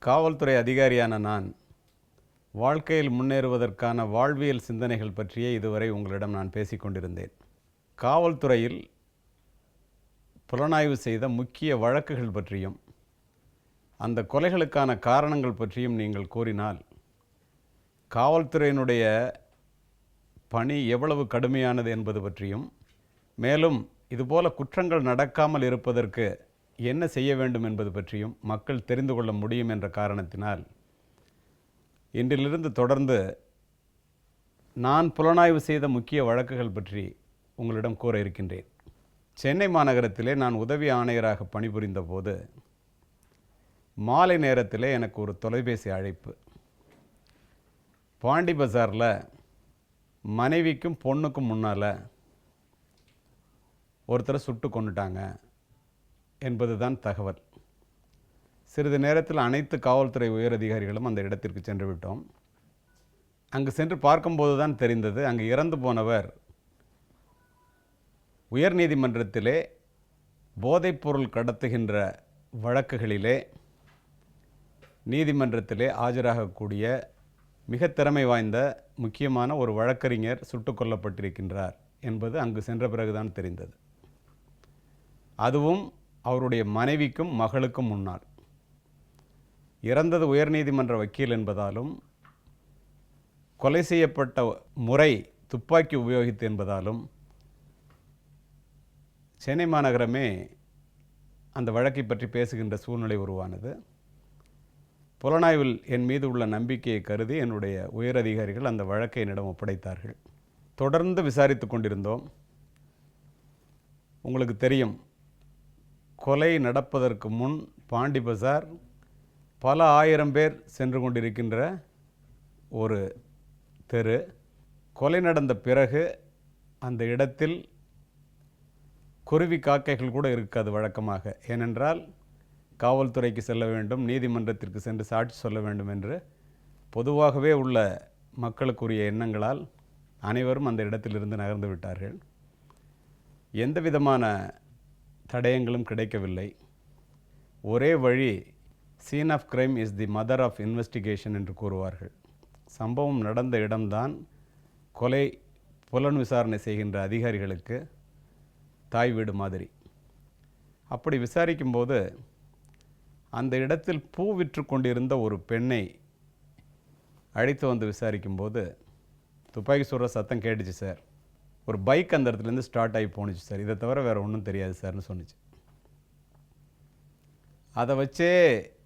காவல்துறை அதிகாரியான நான் வாழ்க்கையில் முன்னேறுவதற்கான வாழ்வியல் சிந்தனைகள் பற்றியே இதுவரை உங்களிடம் நான் பேசிக்கொண்டிருந்தேன். காவல்துறையில் புலனாய்வு செய்த முக்கிய வழக்குகள் பற்றியும் அந்த கொலைகளுக்கான காரணங்கள் பற்றியும் நீங்கள் கூறினால் காவல்துறையினுடைய பணி எவ்வளவு கடுமையானது என்பது பற்றியும், மேலும் இதுபோல குற்றங்கள் நடக்காமல் இருப்பதற்கு என்ன செய்ய வேண்டும் என்பது பற்றியும் மக்கள் தெரிந்து கொள்ள முடியும் என்ற காரணத்தினால் இன்றிலிருந்து தொடர்ந்து நான் புலனாய்வு செய்த முக்கிய வழக்குகள் பற்றி உங்களிடம் கூற இருக்கின்றேன். சென்னை மாநகரத்திலே நான் உதவி ஆணையராக பணிபுரிந்த போது மாலை நேரத்திலே எனக்கு ஒரு தொலைபேசி அழைப்பு. பாண்டி பஜாரில் மனைவிக்கும் பொண்ணுக்கும் முன்னால் ஒருத்தரை சுட்டு கொண்டுட்டாங்க என்பது தான் தகவல். சிறிது நேரத்தில் அனைத்து காவல்துறை உயரதிகாரிகளும் அந்த இடத்திற்கு சென்று விட்டோம். அங்கு சென்று பார்க்கும்போது தான் தெரிந்தது, அங்கு இறந்து போனவர் உயர்நீதிமன்றத்திலே போதைப்பொருள் கடத்துகின்ற வழக்குகளிலே நீதிமன்றத்திலே ஆஜராகக்கூடிய மிக திறமை வாய்ந்த முக்கியமான ஒரு வழக்கறிஞர் சுட்டுக் கொல்லப்பட்டிருக்கின்றார் என்பது அங்கு சென்ற பிறகுதான் தெரிந்தது. அதுவும் அவருடைய மனைவிக்கும் மகளுக்கும் முன்னால். இறந்தது உயர்நீதிமன்ற வக்கீல் என்பதாலும் கொலை செய்யப்பட்ட முறை துப்பாக்கி உபயோகித்து என்பதாலும் சென்னை மாநகரமே அந்த வழக்கை பற்றி பேசுகின்ற சூழ்நிலை உருவானது. புலனாய்வில் என் மீது உள்ள நம்பிக்கையை கருதி என்னுடைய உயரதிகாரிகள் அந்த வழக்கை என்னிடம் ஒப்படைத்தார்கள். தொடர்ந்து விசாரித்து கொண்டிருந்தோம். உங்களுக்கு தெரியும், கொலை நடப்பதற்கு முன் பாண்டி பஜார் பல ஆயிரம் பேர் சென்று கொண்டிருக்கின்ற ஒரு தெரு. கொலை நடந்த பிறகு அந்த இடத்தில் குருவி காக்கைகள் கூட இருக்காது வழக்கமாக. ஏனென்றால் காவல்துறைக்கு செல்ல வேண்டும், நீதிமன்றத்திற்கு சென்று சாட்சி சொல்ல வேண்டும் என்று பொதுவாகவே உள்ள மக்களுக்குரிய எண்ணங்களால் அனைவரும் அந்த இடத்திலிருந்து நகர்ந்து விட்டார்கள். எந்த விதமான தடயங்களும் கிடைக்கவில்லை. ஒரே வழி, scene of crime is the mother of investigation என்று கூறுவார்கள். சம்பவம் நடந்த இடம்தான் கொலை புலன் விசாரணை செய்கின்ற அதிகாரிகளுக்கு தாய் வீடு மாதிரி. அப்படி விசாரிக்கும்போது அந்த இடத்தில் பூ விற்று கொண்டிருந்த ஒரு பெண்ணை அழைத்து வந்து விசாரிக்கும்போது துப்பாக்கி சுடுற சத்தம் கேட்டுச்சு சார், ஒரு பைக் அந்த இடத்துலேருந்து ஸ்டார்ட் ஆகி போணுச்சு சார், இதை தவிர வேறு ஒன்றும் தெரியாது சார்னு சொன்னிச்சு. அதை வச்சே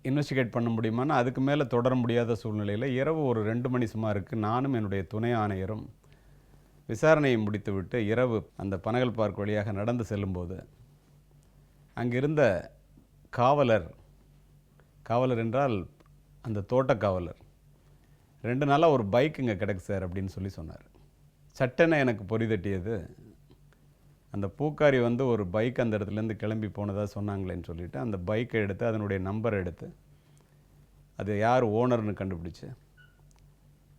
இன்வெஸ்டிகேட் பண்ண முடியுமான்னா அதுக்கு மேலே தொடர முடியாத சூழ்நிலையில் இரவு ஒரு 2 மணி சுமாருக்கு நானும் என்னுடைய துணை ஆணையரும் விசாரணையை முடித்துவிட்டு இரவு அந்த பனகல் பார்க் வழியாக நடந்து செல்லும்போது அங்கிருந்த காவலர் என்றால் அந்த தோட்ட காவலர், 2 நாளாக ஒரு பைக் இங்கே கிடக்கு சார் அப்படின்னு சொன்னார். சட்டென எனக்கு பொறி தட்டியது. அந்த பூக்காரி வந்து ஒரு பைக் அந்த இடத்துலேருந்து கிளம்பி போனதாக சொன்னாங்களேன்னு சொல்லிவிட்டு அந்த பைக்கை எடுத்து அதனுடைய நம்பரை எடுத்து அது யார் ஓனர்னு கண்டுபிடிச்சு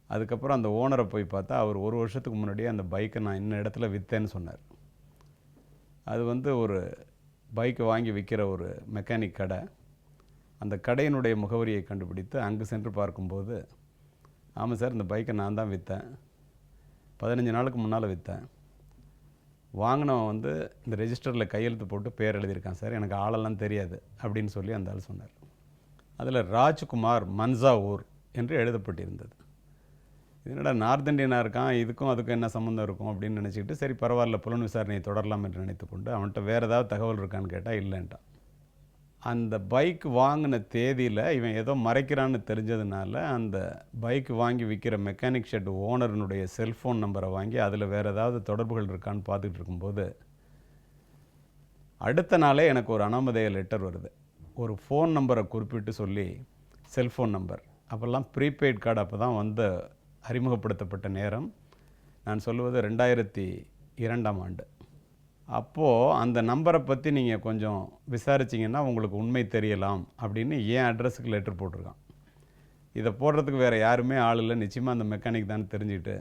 அதுக்கப்புறம் அந்த ஓனரை போய் பார்த்தா அவர் 1 வருஷத்துக்கு முன்னாடியே அந்த பைக்கை நான் இன்ன இடத்துல விற்றேன்னு சொன்னார். அது வந்து ஒரு பைக்கை வாங்கி விற்கிற ஒரு மெக்கானிக் கடை. அந்த கடையினுடைய முகவரியை கண்டுபிடித்து அங்கு சென்று பார்க்கும்போது, ஆமாம் சார், இந்த பைக்கை நான் தான் விற்றேன், 15 நாளுக்கு முன்னால் விற்றேன், வாங்கினவன் வந்து இந்த ரெஜிஸ்டரில் கையெழுத்து போட்டு பேர் எழுதியிருக்கான் சார், எனக்கு ஆளெல்லாம் தெரியாது அப்படின்னு சொல்லி அந்த ஆள் சொன்னார். அதில் ராஜ்குமார் மன்சாவூர் என்று எழுதப்பட்டிருந்தது. இதனோட நார்த் இந்தியனாக இருக்கான், இதுக்கும் அதுக்கும் என்ன சம்மந்தம் இருக்கும் அப்படின்னு நினச்சிக்கிட்டு சரி பரவாயில்ல புலன் விசாரணையை தொடரலாம் என்று நினைத்துக்கொண்டு அவன்கிட்ட வேறு ஏதாவது தகவல் இருக்கான்னு கேட்டால் இல்லைன்ட்டான். அந்த பைக் வாங்கின தேதியில் இவன் ஏதோ மறைக்கிறான்னு தெரிஞ்சதுனால அந்த பைக் வாங்கி விற்கிற மெக்கானிக் ஷெட் ஓனர்னுடைய செல்ஃபோன் நம்பரை வாங்கி அதில் வேறு ஏதாவது தொடர்புகள் இருக்கான்னு பார்த்துட்டு இருக்கும்போது அடுத்த நாளே எனக்கு ஒரு அனாமதேய லெட்டர் வருது. ஒரு ஃபோன் நம்பரை குறிப்பிட்டு சொல்லி, செல்ஃபோன் நம்பர், அப்போல்லாம் ப்ரீபெய்ட் கார்டு அப்போ தான் வந்து அறிமுகப்படுத்தப்பட்ட நேரம். நான் சொல்லுவது 2002ஆம் ஆண்டு. அப்போது அந்த நம்பரை பற்றி நீங்கள் கொஞ்சம் விசாரிச்சிங்கன்னா உங்களுக்கு உண்மை தெரியலாம் அப்படின்னு என் அட்ரஸுக்கு லெட்டர் போட்டிருக்கான். இதை போடுறதுக்கு வேறு யாருமே ஆள் இல்லை, நிச்சயமாக அந்த மெக்கானிக் தான் தெரிஞ்சுக்கிட்டு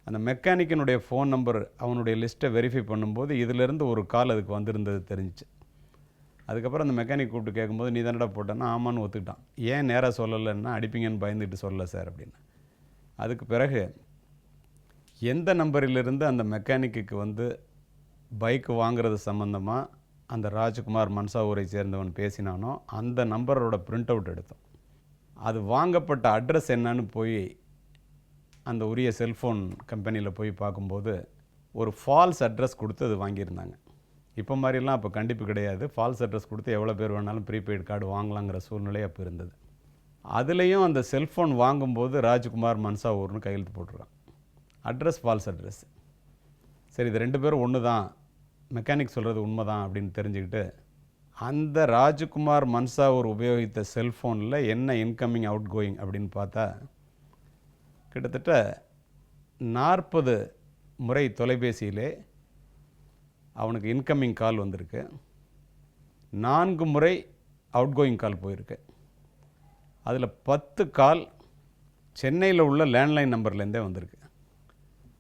அந்த மெக்கானிக்கினுடைய ஃபோன் நம்பர் அவனுடைய லிஸ்ட்டை வெரிஃபை பண்ணும்போது இதிலேருந்து ஒரு கால் அதுக்கு வந்திருந்தது தெரிஞ்சிச்சு. அதுக்கப்புறம் அந்த மெக்கானிக் கூப்பிட்டு கேட்கும்போது நீ தானடா போட்டேன்னா ஆமான்னு ஒத்துக்கிட்டான். ஏன் நேராக சொல்லலைன்னா அடிப்பீங்கன்னு பயந்துட்டு சொல்லலை சார் அப்படின்னு. அதுக்கு பிறகு எந்த நம்பரிலிருந்து அந்த மெக்கானிக்கு வந்து பைக் வாங்குறது சம்மந்தமாக அந்த ராஜ்குமார் மன்சாவூரை சேர்ந்தவன் பேசினானோ அந்த நம்பரோட பிரிண்ட் அவுட் எடுத்தோம். அது வாங்கப்பட்ட அட்ரஸ் என்னன்னு போய் அந்த உரிய செல்ஃபோன் கம்பெனியில் போய் பார்க்கும்போது ஒரு ஃபால்ஸ் அட்ரஸ் கொடுத்து அது வாங்கியிருந்தாங்க. இப்போ மாதிரிலாம் அப்போ கண்டிப்பு கிடையாது. ஃபால்ஸ் அட்ரஸ் கொடுத்து எவ்வளோ பேர் வேணாலும் ப்ரீபெய்ட் கார்டு வாங்கலாங்கிற சூழ்நிலை அப்போ இருந்தது. அதுலேயும் அந்த செல்ஃபோன் வாங்கும்போது ராஜ்குமார் மன்சாவூர்னு கையெழுத்து போட்டிருக்கான். Address false address. சரி, இது 2 பேரும் ஒன்று தான், மெக்கானிக் சொல்கிறது உண்மை தான் அப்படின்னு தெரிஞ்சுக்கிட்டு அந்த ராஜ்குமார் மன்சாவூர் உபயோகித்த செல்ஃபோனில் என்ன இன்கமிங் அவுட் கோயிங் அப்படின்னு பார்த்தா கிட்டத்தட்ட 40 முறை தொலைபேசியிலே அவனுக்கு இன்கமிங் கால் வந்திருக்கு, 4 முறை அவுட் கோயிங் கால் போயிருக்கு. அதில் 10 கால் சென்னையில் உள்ள லேண்ட்லைன் நம்பர்லேருந்தே வந்திருக்கு.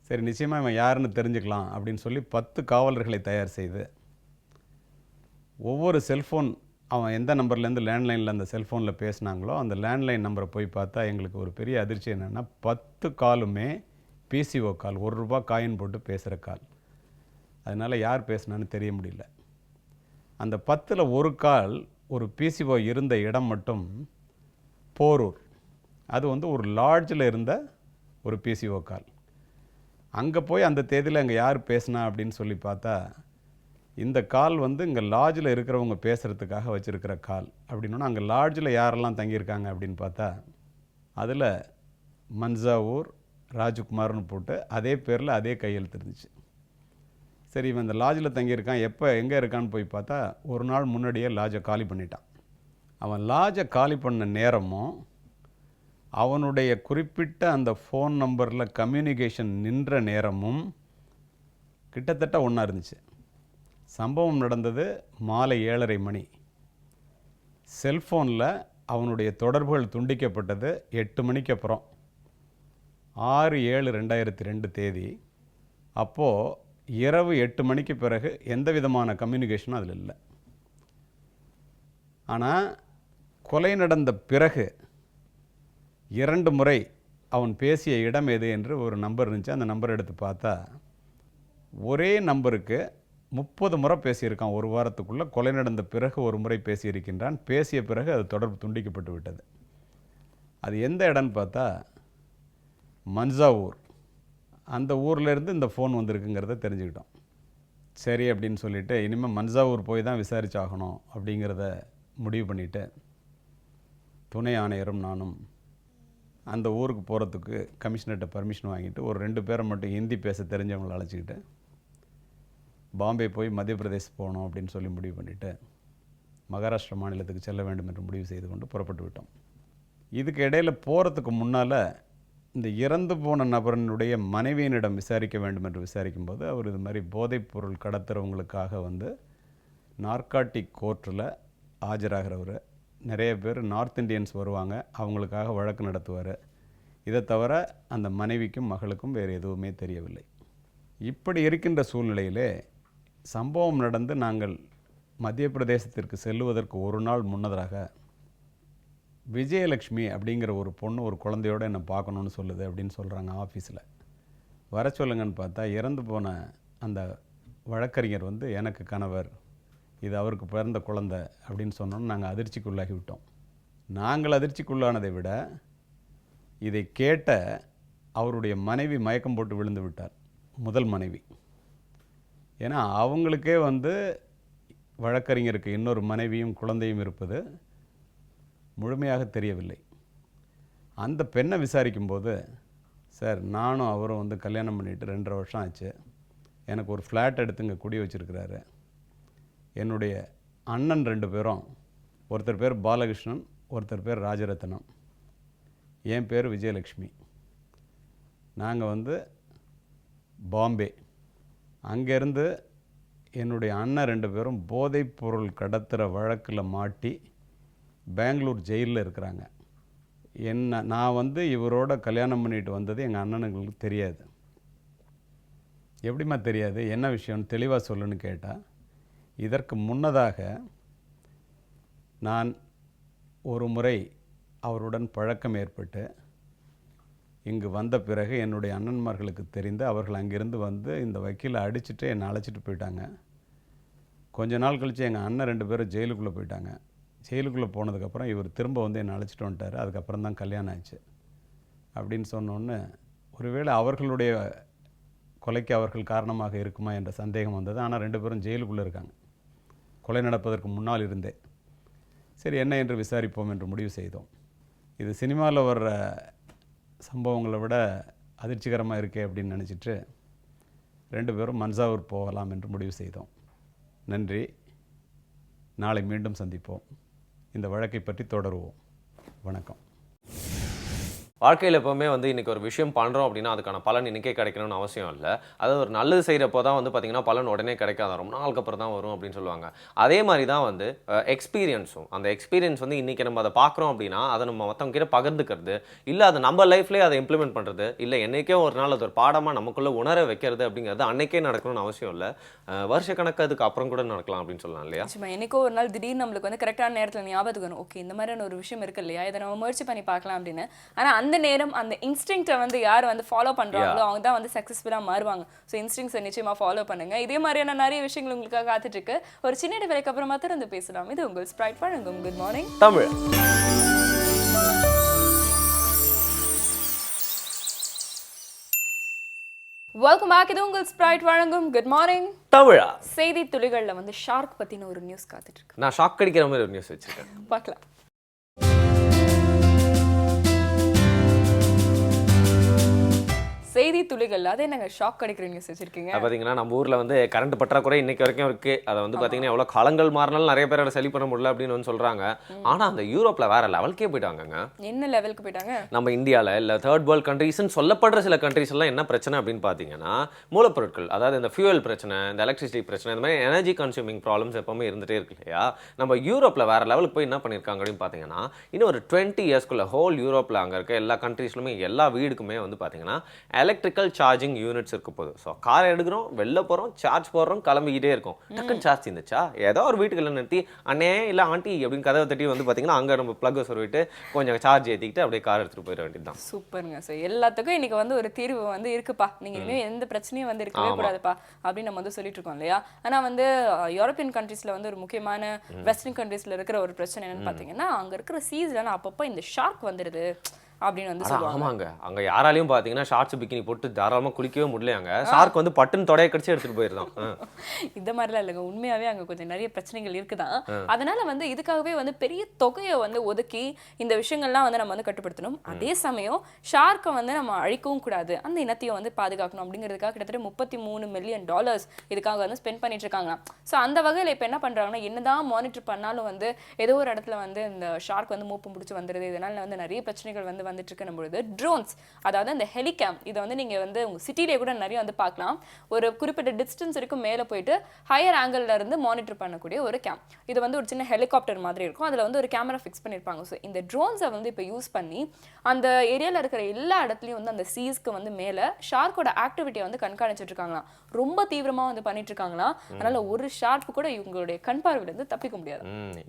சரி, நிச்சயமாக இவன் யாருன்னு தெரிஞ்சுக்கலாம் அப்படின்னு சொல்லி 10 காவலர்களை தயார் செய்து ஒவ்வொரு செல்ஃபோன் அவன் எந்த நம்பர்லேருந்து லேண்ட்லைனில் அந்த செல்ஃபோனில் பேசினாங்களோ அந்த லேண்ட்லைன் நம்பரை போய் பார்த்தா எங்களுக்கு ஒரு பெரிய அதிர்ச்சி என்னென்னா 10 காலுமே பிசிஓ கால், ₹1 காயின் போட்டு பேசுகிற கால். அதனால் யார் பேசுனான்னு தெரிய முடியல. அந்த 10ல் ஒரு கால் ஒரு பிசிஓ இருந்த இடம் மட்டும் போரூர். அது வந்து ஒரு லாட்ஜில் இருந்த ஒரு பிசிஓ கால். அங்கே போய் அந்த தேதியில் அங்கே யார் பேசுனா அப்படின்னு சொல்லி பார்த்தா இந்த கால் வந்து இங்கே லாட்ஜில் இருக்கிறவங்க பேசுகிறதுக்காக வச்சுருக்கிற கால் அப்படின்னா அங்கே லாட்ஜில் யாரெல்லாம் தங்கியிருக்காங்க அப்படின்னு பார்த்தா அதில் மன்சாவூர் ராஜ்குமார்னு போட்டு அதே பேரில் அதே கையெழுத்து இருந்துச்சு. சரி, இவன் இந்த லாட்ஜில் தங்கியிருக்கான், எப்போ எங்கே இருக்கான்னு போய் பார்த்தா ஒரு நாள் முன்னாடியே லாட்ஜை காலி பண்ணிட்டான். அவன் லாட்ஜை காலி பண்ண நேரமும் அவனுடைய குறிப்பிட்ட அந்த ஃபோன் நம்பரில் கம்யூனிகேஷன் நின்ற நேரமும் கிட்டத்தட்ட ஒன்றா இருந்துச்சு. சம்பவம் நடந்தது மாலை 7:30 மணி. செல்ஃபோனில் அவனுடைய தொடர்புகள் துண்டிக்கப்பட்டது 8 மணிக்கு அப்புறம் 6/7/2002 தேதி. அப்போது இரவு 8 மணிக்கு பிறகு எந்த விதமான கம்யூனிகேஷனும் அதில் இல்லை. ஆனால் கொலை நடந்த பிறகு 2 முறை அவன் பேசிய இடம் எது என்று ஒரு நம்பர் இருந்துச்சு. அந்த நம்பர் எடுத்து பார்த்தா ஒரே நம்பருக்கு 30 முறை பேசியிருக்கான். ஒரு வாரத்துக்குள்ளே கொலை நடந்த பிறகு ஒரு முறை பேசியிருக்கின்றான். பேசிய பிறகு அது தொடர்பு துண்டிக்கப்பட்டு விட்டது. அது எந்த இடம்னு பார்த்தா மன்சாவூர். அந்த ஊர்லேருந்து இந்த ஃபோன் வந்திருக்குங்கிறத தெரிஞ்சுக்கிட்டோம். சரி அப்படின்னு சொல்லிவிட்டு இனிமேல் மன்சாவூர் போய் தான் விசாரிச்சாகணும் அப்படிங்கிறத முடிவு பண்ணிவிட்டு துணை ஆணையரும் நானும் அந்த ஊருக்கு போகிறதுக்கு கமிஷனர்கிட்ட பர்மிஷன் வாங்கிட்டு ஒரு 2 பேரை மட்டும் ஹிந்தி பேச தெரிஞ்சவங்களை அழைச்சிக்கிட்டு பாம்பே போய் மத்திய பிரதேஷ் போகணும் அப்படின்னு சொல்லி முடிவு பண்ணிவிட்டு மகாராஷ்டிரா மாநிலத்துக்கு செல்ல வேண்டும் என்று முடிவு செய்து கொண்டு புறப்பட்டு விட்டோம். இதுக்கு இடையில் போகிறதுக்கு முன்னால் இந்த இறந்து போன நபரனுடைய மனைவியினிடம் விசாரிக்க வேண்டும் என்று விசாரிக்கும்போது அவர் இது மாதிரி போதைப்பொருள் கடத்துறவங்களுக்காக வந்து நார்காட்டிக் கோர்ட்டில் ஆஜராகிறவர். நிறைய பேர் நார்த் இந்தியன்ஸ் வருவாங்க, அவங்களுக்காக வழக்கு நடத்துவார். இதை தவிர அந்த மனைவிக்கும் மகளுக்கும் வேறு எதுவுமே தெரியவில்லை. இப்படி இருக்கின்ற சூழ்நிலையிலே சம்பவம் நடந்து நாங்கள் மத்திய பிரதேசத்திற்கு செல்லுவதற்கு ஒரு நாள் முன்னதாக விஜயலக்ஷ்மி அப்படிங்கிற ஒரு பொண்ணு ஒரு குழந்தையோடு என்னை பார்க்கணுன்னு சொல்லுது அப்படின்னு சொல்கிறாங்க ஆஃபீஸில். வர சொல்லுங்கன்னு பார்த்தா இறந்து போன அந்த வழக்கறிஞர் வந்து எனக்கு கணவர், இது அவருக்கு பிறந்த குழந்தை அப்படின்னு சொன்னோன்னு நாங்கள் அதிர்ச்சிக்குள்ளாகி விட்டோம். நாங்கள் அதிர்ச்சிக்குள்ளானதை விட இதை கேட்ட அவருடைய மனைவி மயக்கம் போட்டு விழுந்து விட்டார், முதல் மனைவி. ஏன்னா அவங்களுக்கே வந்து வழக்கறிஞருக்கு இன்னொரு மனைவியும் குழந்தையும் இருப்பது முழுமையாக தெரியவில்லை. அந்த பெண்ணை விசாரிக்கும்போது, சார் நானும் அவரும் வந்து கல்யாணம் பண்ணிவிட்டு 2.5 வருஷம் ஆச்சு, எனக்கு ஒரு ஃப்ளாட் எடுத்து இங்கே குடி வச்சுருக்கிறாரு. என்னுடைய அண்ணன் 2 பேரும், ஒருத்தர் பேர் பாலகிருஷ்ணன், ஒருத்தர் பேர் ராஜரத்னம், என் பேர் விஜயலக்ஷ்மி. நாங்கள் வந்து பாம்பே, அங்கேருந்து என்னுடைய அண்ணன் 2 பேரும் போதைப் பொருள் கடத்துகிற வழக்கில் மாட்டி பெங்களூர் ஜெயிலில் இருக்கிறாங்க. நான் வந்து இவரோட கல்யாணம் பண்ணிட்டு வந்தது எங்கள் அண்ணனுங்களுக்கு தெரியாது. எப்படிமா தெரியாது, என்ன விஷயம்னு தெளிவாக சொல்லுன்னு கேட்டால், இதற்கு முன்னதாக நான் ஒரு முறை அவருடன் பழக்கம் ஏற்பட்டு இங்கு வந்த பிறகு என்னுடைய அண்ணன்மார்களுக்கு தெரிந்து அவர்கள் அங்கிருந்து வந்து இந்த வக்கீலை அடிச்சுட்டு என்னை அழைச்சிட்டு போயிட்டாங்க. கொஞ்ச நாள் கழித்து எங்கள் அண்ணன் 2 பேரும் ஜெயிலுக்குள்ளே போயிட்டாங்க. ஜெயிலுக்குள்ளே போனதுக்கப்புறம் இவர் திரும்ப வந்து என்னை அழைச்சிட்டு வந்துட்டார். அதுக்கப்புறம் தான் கல்யாணம் ஆச்சு அப்படின்னு சொன்னோன்னு, ஒருவேளை அவர்களுடைய கொலைக்கு அவர்கள் காரணமாக இருக்குமா என்ற சந்தேகம் வந்தது. ஆனால் 2 பேரும் ஜெயிலுக்குள்ளே இருக்காங்க, கொலை நடப்பதற்கு முன்னால் இருந்தே. சரி, என்ன என்று விசாரிப்போம் என்று முடிவு செய்தோம். இது சினிமாவில் வர்ற சம்பவங்களை விட அதிர்ச்சிகரமாக இருக்கே அப்படின்னு நினச்சிட்டு 2 பேரும் மன்சாவூர் போகலாம் என்று முடிவு செய்தோம். நன்றி, நாளை மீண்டும் சந்திப்போம். இந்த வழக்கை பற்றி தொடருவோம். வணக்கம். வாழ்க்கையில் எப்போவுமே வந்து இன்றைக்கி ஒரு விஷயம் பண்ணுறோம் அப்படின்னா அதுக்கான பலன் இன்றைக்கே கிடைக்கணும்னு அவசியம் இல்லை. அதாவது ஒரு நல்லது செய்கிறப்போ தான் வந்து பார்த்திங்கன்னா பலன் உடனே கிடைக்காது, ரொம்ப நாளுக்கு அப்புறம் தான் வரும் அப்படின்னு சொல்லுவாங்க. அதே மாதிரி தான் வந்து எக்ஸ்பீரியன்ஸும், அந்த எக்ஸ்பீரியன்ஸ் வந்து இன்றைக்கி நம்ம அதை பார்க்குறோம் அப்படின்னா அதை நம்ம மற்றவங்க கிட்ட பகிர்ந்துக்கிறது, இல்லை அது நம்ம லைஃப்லேயே அதை இம்ப்ளிமெண்ட் பண்ணுறது, இல்லை என்றைக்கே ஒரு நாள் அது ஒரு பாடமாக நமக்குள்ளே உணர வைக்கிறது அப்படிங்கிறது அன்றைக்கே நடக்கணும்னு அவசியம் இல்லை. வருஷக்கணக்கு அதுக்கு அப்புறம் கூட நடக்கலாம் அப்படின்னு சொல்லலாம் இல்லையா? என்னைக்கோ ஒரு நாள் திடீர்னு நம்மளுக்கு வந்து கரெக்டான நேரத்தில் ஞாபகம் வரும், ஓகே இந்த மாதிரியான ஒரு விஷயம் இருக்கு இல்லையா, இதை நம்ம முயற்சி பண்ணி பார்க்கலாம் அப்படின்னு. ஆனால் அந்த நேரம் அந்த இன்ஸ்டிங்க்டை வந்து யார் வந்து ஃபாலோ பண்றாங்களோ அவங்க தான் வந்து சக்ஸஸ்ஃபுல்லாக மாறுவாங்க. ஸோ இன்ஸ்டிங்க்ஸை நிச்சயமா ஃபாலோ பண்ணுங்க. இதே மாதிரியான நிறைய விஷயங்கள் உங்களுக்காக காத்துட்டு இருக்கு. ஒரு சின்ன இடைவேளைக்கு அப்புறமா திறந்து பேசலாம். இது உங்கள் ஸ்ப்ரைட் வழங்கும் good morning Tamil. Welcome back. இது உங்கள் ஸ்ப்ரைட் வழங்கும் குட் மார்னிங் தமிழா. செய்தி துளிகள்ல வந்து ஷார்க் பத்தின ஒரு நியூஸ் காத்துட்டு இருக்கு. நான் ஷாக் அடிக்கிற மாதிரி ஒரு நியூஸ் வச்சிருக்கேன், பார்க்கலாம். செய்தி துளிகள் அது என்னங்க ஷாக் அடிக்கிற நியூஸ் வச்சிருக்கீங்க? பார்த்தீங்கன்னா நம்ம ஊரில் வந்து கரண்ட் பற்றாக்குறை இன்னைக்கு வரைக்கும் இருக்கு. அதை வந்து பார்த்தீங்கன்னா எவ்வளோ காலங்கள் மாறினாலும் நிறைய பேர் அதை சரி பண்ண முடியல அப்படின்னு வந்து சொல்றாங்க. ஆனால் அந்த யூரோப்பில் வேற லெவலுக்கே போயிட்டாங்க. என்ன லெவலுக்கு போயிட்டாங்க? நம்ம இந்தியாவில் இல்லை தேர்ட் வேர்ல்ட் கண்ட்ரீஸ்ன்னு சொல்லப்படுற சில கண்ட்ரீஸ் எல்லாம் என்ன பிரச்சனை அப்படின்னு பார்த்தீங்கன்னா மூலப்பொருட்கள், அதாவது இந்த ஃபியூவல் பிரச்சனை, இந்த எலக்ட்ரிசிட்டி பிரச்சனை, இந்த மாதிரி எனர்ஜி கன்சூமிங் ப்ராப்ளம்ஸ் எப்பவுமே இருந்துகிட்டே இருக்கு இல்லையா? நம்ம யூரோப்பில் வேற லெவலுக்கு போய் என்ன பண்ணியிருக்காங்க அப்படின்னு பார்த்தீங்கன்னா இன்னும் ஒரு 20 இயர்ஸ்க்குள்ள ஹோல் யூரோப்பில் அங்கே இருக்க எல்லா கண்ட்ரீஸ்லுமே எல்லா வீடுக்குமே வந்து பார்த்தீங்கன்னா எலக்ட்ரிக்கல் சார்ஜிங் யூனிட்ஸ் இருக்க போகுது. ஸோ கார் எடுக்கிறோம், வெளில போகிறோம், சார்ஜ் போடுறோம், கிளம்பிக்கிட்டே இருக்கும். டக்குன்னு சார்ஜ் இருந்துச்சா ஏதோ ஒரு வீட்டுக்குள்ள நிறுத்தி அண்ணே இல்லை ஆண்டி அப்படின்னு கதவை தட்டி வந்து பார்த்தீங்கன்னா அங்கே நம்ம ப்ளக்கை சொல்லிட்டு கொஞ்சம் சார்ஜ் ஏற்றிக்கிட்டு அப்படியே கார் எடுத்துகிட்டு போயிட வேண்டியது தான். சூப்பருங்க. ஸோ எல்லாத்துக்கும் இன்னைக்கு வந்து ஒரு தீர்வு வந்து இருக்குப்பா, நீங்கள் இனிமேல் எந்த பிரச்சனையும் வந்து இருக்கவே கூடாதுப்பா அப்படின்னு நம்ம வந்து சொல்லிட்டு இருக்கோம் இல்லையா? ஆனால் வந்து யூரோப்பியன் கண்ட்ரீஸில் வந்து ஒரு முக்கியமான வெஸ்டர்ன் கண்ட்ரீஸில் இருக்கிற ஒரு பிரச்சனை என்னன்னு பார்த்தீங்கன்னா அங்கே இருக்கிற சீஸ்லாம் அப்பப்போ இந்த ஷார்க் வந்துடுது அப்படின்னு வந்து சொல்லுவாங்க. ஆமாங்க, அங்க யாராலையும் பாத்தீங்கன்னா ஷார்ட்ஸ் பிக்கினி போட்டு தாராளமா குளிக்கவே முடியலையாங்க. ஷார்க் வந்து பட்டுன்னு தொடைய கடிச்சு எடுத்துட்டு போயிருந்தான். இந்த மாதிரிலாம் இல்லைங்க, உண்மையாவே அங்க கொஞ்சம் நிறைய பிரச்சனைகள் இருக்குதான். அதனால வந்து இதுக்காகவே வந்து பெரிய தொகையை வந்து ஒதுக்கி இந்த விஷயங்கள்லாம் வந்து நம்ம வந்து கட்டுப்படுத்தணும். அதே சமயம் ஷார்க்கை வந்து நம்ம அழிக்கவும் கூடாது, அந்த இனத்தையும் வந்து பாதுகாக்கணும் அப்படிங்கிறதுக்காக கிட்டத்தட்ட $33 மில்லியன் இதுக்காக வந்து ஸ்பெண்ட் பண்ணிட்டு இருக்காங்க. ஸோ அந்த வகையில் இப்போ என்ன பண்றாங்கன்னா என்னதான் மானிட்டர் பண்ணாலும் வந்து ஏதோ ஒரு இடத்துல வந்து இந்த ஷார்க் வந்து மூப்பு பிடிச்சி வந்துடுது. இதனால வந்து நிறைய பிரச்சனைகள் வந்து வந்துட்டு இருக்கணும் பொழுது ட்ரோன்ஸ், அதாவது அந்த ஹெலிகேம், இதை வந்து நீங்க வந்து உங்க சிட்டிலே கூட நிறைய வந்து பார்க்கலாம். ஒரு குறிப்பிட்ட டிஸ்டன்ஸ் வரைக்கும் மேலே போயிட்டு ஹையர் ஆங்கிள் இருந்து மானிட்டர் பண்ணக்கூடிய ஒரு கேம். இது வந்து ஒரு சின்ன ஹெலிகாப்டர் மாதிரி இருக்கும், அதுல வந்து ஒரு கேமரா ஃபிக்ஸ் பண்ணியிருப்பாங்க. ஸோ இந்த ட்ரோன்ஸை வந்து இப்போ யூஸ் பண்ணி அந்த ஏரியாவில் இருக்கிற எல்லா இடத்துலையும் வந்து அந்த சீஸ்க்கு வந்து மேலே ஷார்க்கோட ஆக்டிவிட்டியை வந்து கண்காணிச்சுட்டு இருக்காங்களாம். ரொம்ப தீவிரமா வந்து பண்ணிட்டு இருக்காங்களாம். அதனால ஒரு ஷார்க் கூட இவங்களுடைய கண் பார்வையில இருந்து தப்பிக்க முடியாது.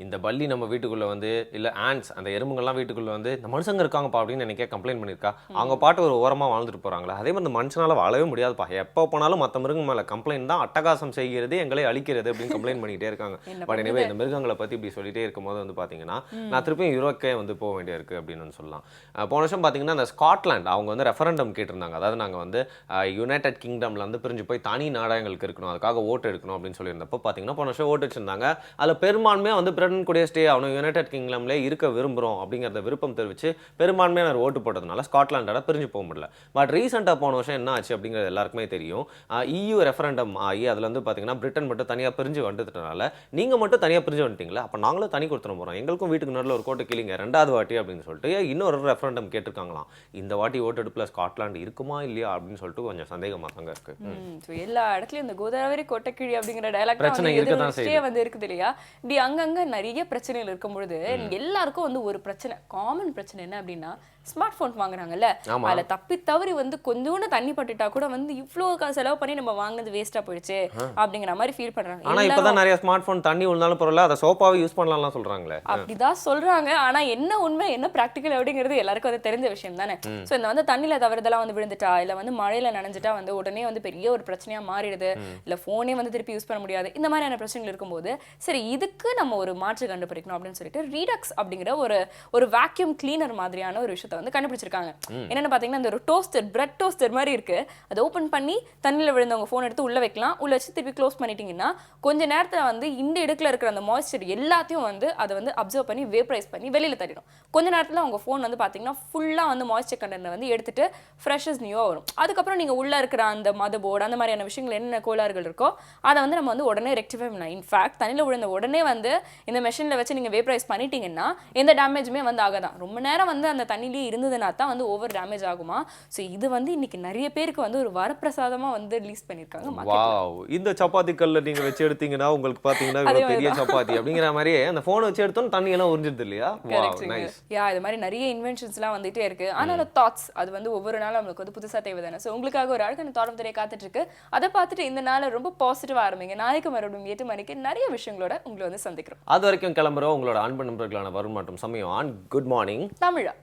இந்த பல்லி நம்ம வீட்டுக்குள்ள வந்து இல்ல ஆண்ட்ஸ், அந்த எறும்புகள்லாம் வீட்டுக்குள்ள வந்து இந்த மனுஷங்க இருக்காங்கப்பா அப்படின்னு நினைக்க கம்ப்ளைண்ட் பண்ணிருக்கா. அவங்க பாட்டு ஒரு ஓரமா வாழ்ந்துட்டு போறாங்களா? அதே மாதிரி இந்த மனுஷனால வாழவே முடியாதுப்பா, எப்போ போனாலும் மற்ற மிருகம் மேல கம்ப்ளைண்ட் தான், அட்டகாசம் செய்கிறது, எங்களை அழிக்கிறது அப்படின்னு கம்ப்ளைண்ட் பண்ணிட்டே இருக்காங்க. பட் எனவே இந்த மிருகங்களை பத்தி இப்படி சொல்லிட்டே இருக்கும்போது வந்து பாத்தீங்கன்னா நான் திருப்பியும் யூரோக்கே வந்து போக வேண்டிய இருக்கு அப்படின்னு சொல்லலாம். போன வருஷம் பாத்தீங்கன்னா அந்த ஸ்காட்லாந்து அவங்க வந்து ரெஃபரண்டம் கேட்டிருந்தாங்க. அதாவது நாங்க வந்து யுனைடெட் கிங்டம்ல வந்து பிரிஞ்சு போய் தனி நாடா எங்களுக்கு இருக்கணும், அதுக்காக ஓட்டு எடுக்கணும் அப்படின்னு சொல்லியிருந்தப்போ பாத்தீங்கன்னா போன வருஷம் ஓட்டு வச்சிருந்தாங்க. அதுல பெரும்பான்மையா வந்து பிரிட்டன் கூட ஸ்டே ஆகணும், யுனைடெட் கிங்டம்ல இருக்க விரும்புறோம் அப்படிங்கறத விருப்பம் தெரிவிச்சு பெரும்பான்மையான ஓட்டு போட்டதுனால ஸ்காட்லாண்டோட பிரிஞ்சு போக முடியல. பட் ரீசெண்டா போன வருஷம் என்ன ஆச்சு அப்படிங்கிறது எல்லாருக்குமே தெரியும். EU ரெஃபரண்டம் ஆகி அதுல வந்து பாத்தீங்கன்னா பிரிட்டன் மட்டும் தனியா பிரிஞ்சு வந்துட்டனால நீங்க மட்டும் தனியா பிரிஞ்சு வந்துட்டீங்களா, அப்ப நாங்களும் தனி கொடுத்துட போறோம், எங்களுக்கும் வீட்டுக்கு நடுவில் ஒரு கோட்டை கிளிங்க ரெண்டாவது வாட்டி அப்படின்னு சொல்லிட்டு இன்னொரு ரெஃபரண்டம் கேட்டிருக்காங்களாம். இந்த வாட்டி ஓட்டு எடுப்புல ஸ்காட்லாந்து இருக்குமா இல்லையா அப்படின்னு சொல்லிட்டு கொஞ்சம் சந்தேகமா தாங்க இருக்கு. எல்லா இடத்துலயும் இந்த கோதாவரி கோட்டைக்கிழி அப்படிங்கிற டயலாக் பிரச்சனை வந்து இருக்குது இல்லையா? இப்படி அங்கங்க நிறைய பிரச்சனைகள் இருக்கும் பொழுது எல்லாருக்கும் வந்து ஒரு பிரச்சனை, காமன் பிரச்சனை என்ன அப்படின்னா ஸ்மார்ட் போன் வாங்குறாங்கல்ல, அதுல தப்பி தவறி வந்து கொஞ்சோண்டு தண்ணி பட்டுட்டா கூட வந்து இவ்வளவு செலவு பண்ணி நம்ம வாங்கினது வேஸ்டா போயிடுச்சு அப்படிங்கிற மாதிரி ஃபீல் பண்றாங்க. ஆனா இப்பதான் நிறைய ஸ்மார்ட் போன் தண்ணி விழுந்தாலும் பரவாயில்ல, அதை சோப்பாவை யூஸ் பண்ணலாம் சொல்றாங்களே. அப்படிதான் சொல்றாங்க. ஆனா என்ன உண்மை என்ன பிராக்டிக்கல் அப்படிங்கிறது எல்லாருக்கும் அது தெரிஞ்ச விஷயம் தானே. சோ இந்த வந்து தண்ணியில தவறுதெல்லாம் வந்து விழுந்துட்டா இல்ல வந்து மழையில நனைஞ்சிட்டா வந்து உடனே வந்து பெரிய ஒரு பிரச்சனையா மாறிடுது, இல்ல போனே வந்து திருப்பி யூஸ் பண்ண முடியாது. இந்த மாதிரியான பிரச்சனைகள் இருக்கும்போது சரி இதுக்கு நம்ம ஒரு மாற்று கண்டுபிடிக்கணும் அப்படின்னு சொல்லிட்டு ரீடக்ஸ் அப்படிங்கிற ஒரு வேக்யூம் கிளீனர் மாதிரியான ஒரு விஷயத்தை வந்து கண்டுபிடிச்சிருக்காங்க. என்னன்னு பாத்தீங்கன்னா இந்த ஒரு டோஸ்டர், பிரெட் டோஸ்டர் மாதிரி இருக்கு. அதை ஓபன் பண்ணி தண்ணியில விழுந்தவங்க போன் எடுத்து உள்ள வைக்கலாம், உள்ள வச்சு திருப்பி க்ளோஸ் பண்ணிட்டீங்கன்னா கொஞ்ச நேரத்துல வந்து இந்த இடத்துல இருக்கிற அந்த மாய்ஸ்சர் எல்லாத்தையும் வந்து அதை வந்து அப்சர்வ் பண்ணி வேப்பரைஸ் பண்ணி வெளியில தள்ளிடும். கொஞ்ச நேரத்துல உங்க போன் வந்து பாத்தீங்கன்னா ஃபுல்லா வந்து மாய்ஸ்சர் கண்டென்ட் வந்து எடுத்துட்டு ஃப்ரெஷ் அஸ் நியூவா வரும். அதுக்கப்புறம் நீங்க உள்ள இருக்கிற அந்த மதர் போர்டு அந்த மாதிரியான விஷயங்கள் என்ன கோளாறுகள் இருக்கோ அதை வந்து நம்ம வந்து உடனே ரெக்டிஃபை பண்ணலாம். இன்ஃபேக்ட் தண்ணியில விழுந்த உடனே வந்து இந்த மெஷின்ல வச்சு நீங்க வேப்பரைஸ் பண்ணிட்டீங்கன்னா எந்த டேமேஜுமே வந்து ஆகாதான். ரொம்ப நேரம் வந்து அந்த தண்ணி தண்ணிலேயே இருந்ததுனா தான் வந்து ஓவர் டேமேஜ் ஆகுமா. ஸோ இது வந்து இன்னைக்கு நிறைய பேருக்கு வந்து ஒரு வரப்பிரசாதமா வந்து ரிலீஸ் பண்ணியிருக்காங்க market ல. வாவ், இந்த சப்பாத்தி கல்ல நீங்க வச்சு எடுத்தீங்கன்னா உங்களுக்கு பாத்தீங்கன்னா அதே இவ்வளவு பெரிய சப்பாத்தி அப்படிங்கிற மாதிரியே அந்த போனை வச்சு எடுத்தோம் தண்ணி எல்லாம் உறிஞ்சிருது இல்லையா. வாவ், Correct-ங்க. நைஸ். இது மாதிரி நிறைய இன்வென்ஷன்ஸ்லாம் வந்துட்டே இருக்கு. ஆனாலும் தாட்ஸ் அது வந்து ஒவ்வொரு நாளும் நம்மளுக்கு வந்து புதுசா தேவைதானே. ஸோ உங்களுக்காக ஒரு அழகான தாட் ஆஃப் த டே காத்துட்டு இருக்கு. அதை பார்த்துட்டு இந்த நாளை ரொம்ப பாசிட்டிவா ஆரம்பிங்க. நாளைக்கு மறுபடியும் 8 மணிக்கு நிறைய விஷயங்களோட உங்களை வந்து சந்திக்கிறோம். அது வரைக்கும் கிளம்புறோம். உங்களோட அன்பு நண்பர்களான வருண் மற்றும் சமயம் ஆன் குட் மார்னிங் தமிழா.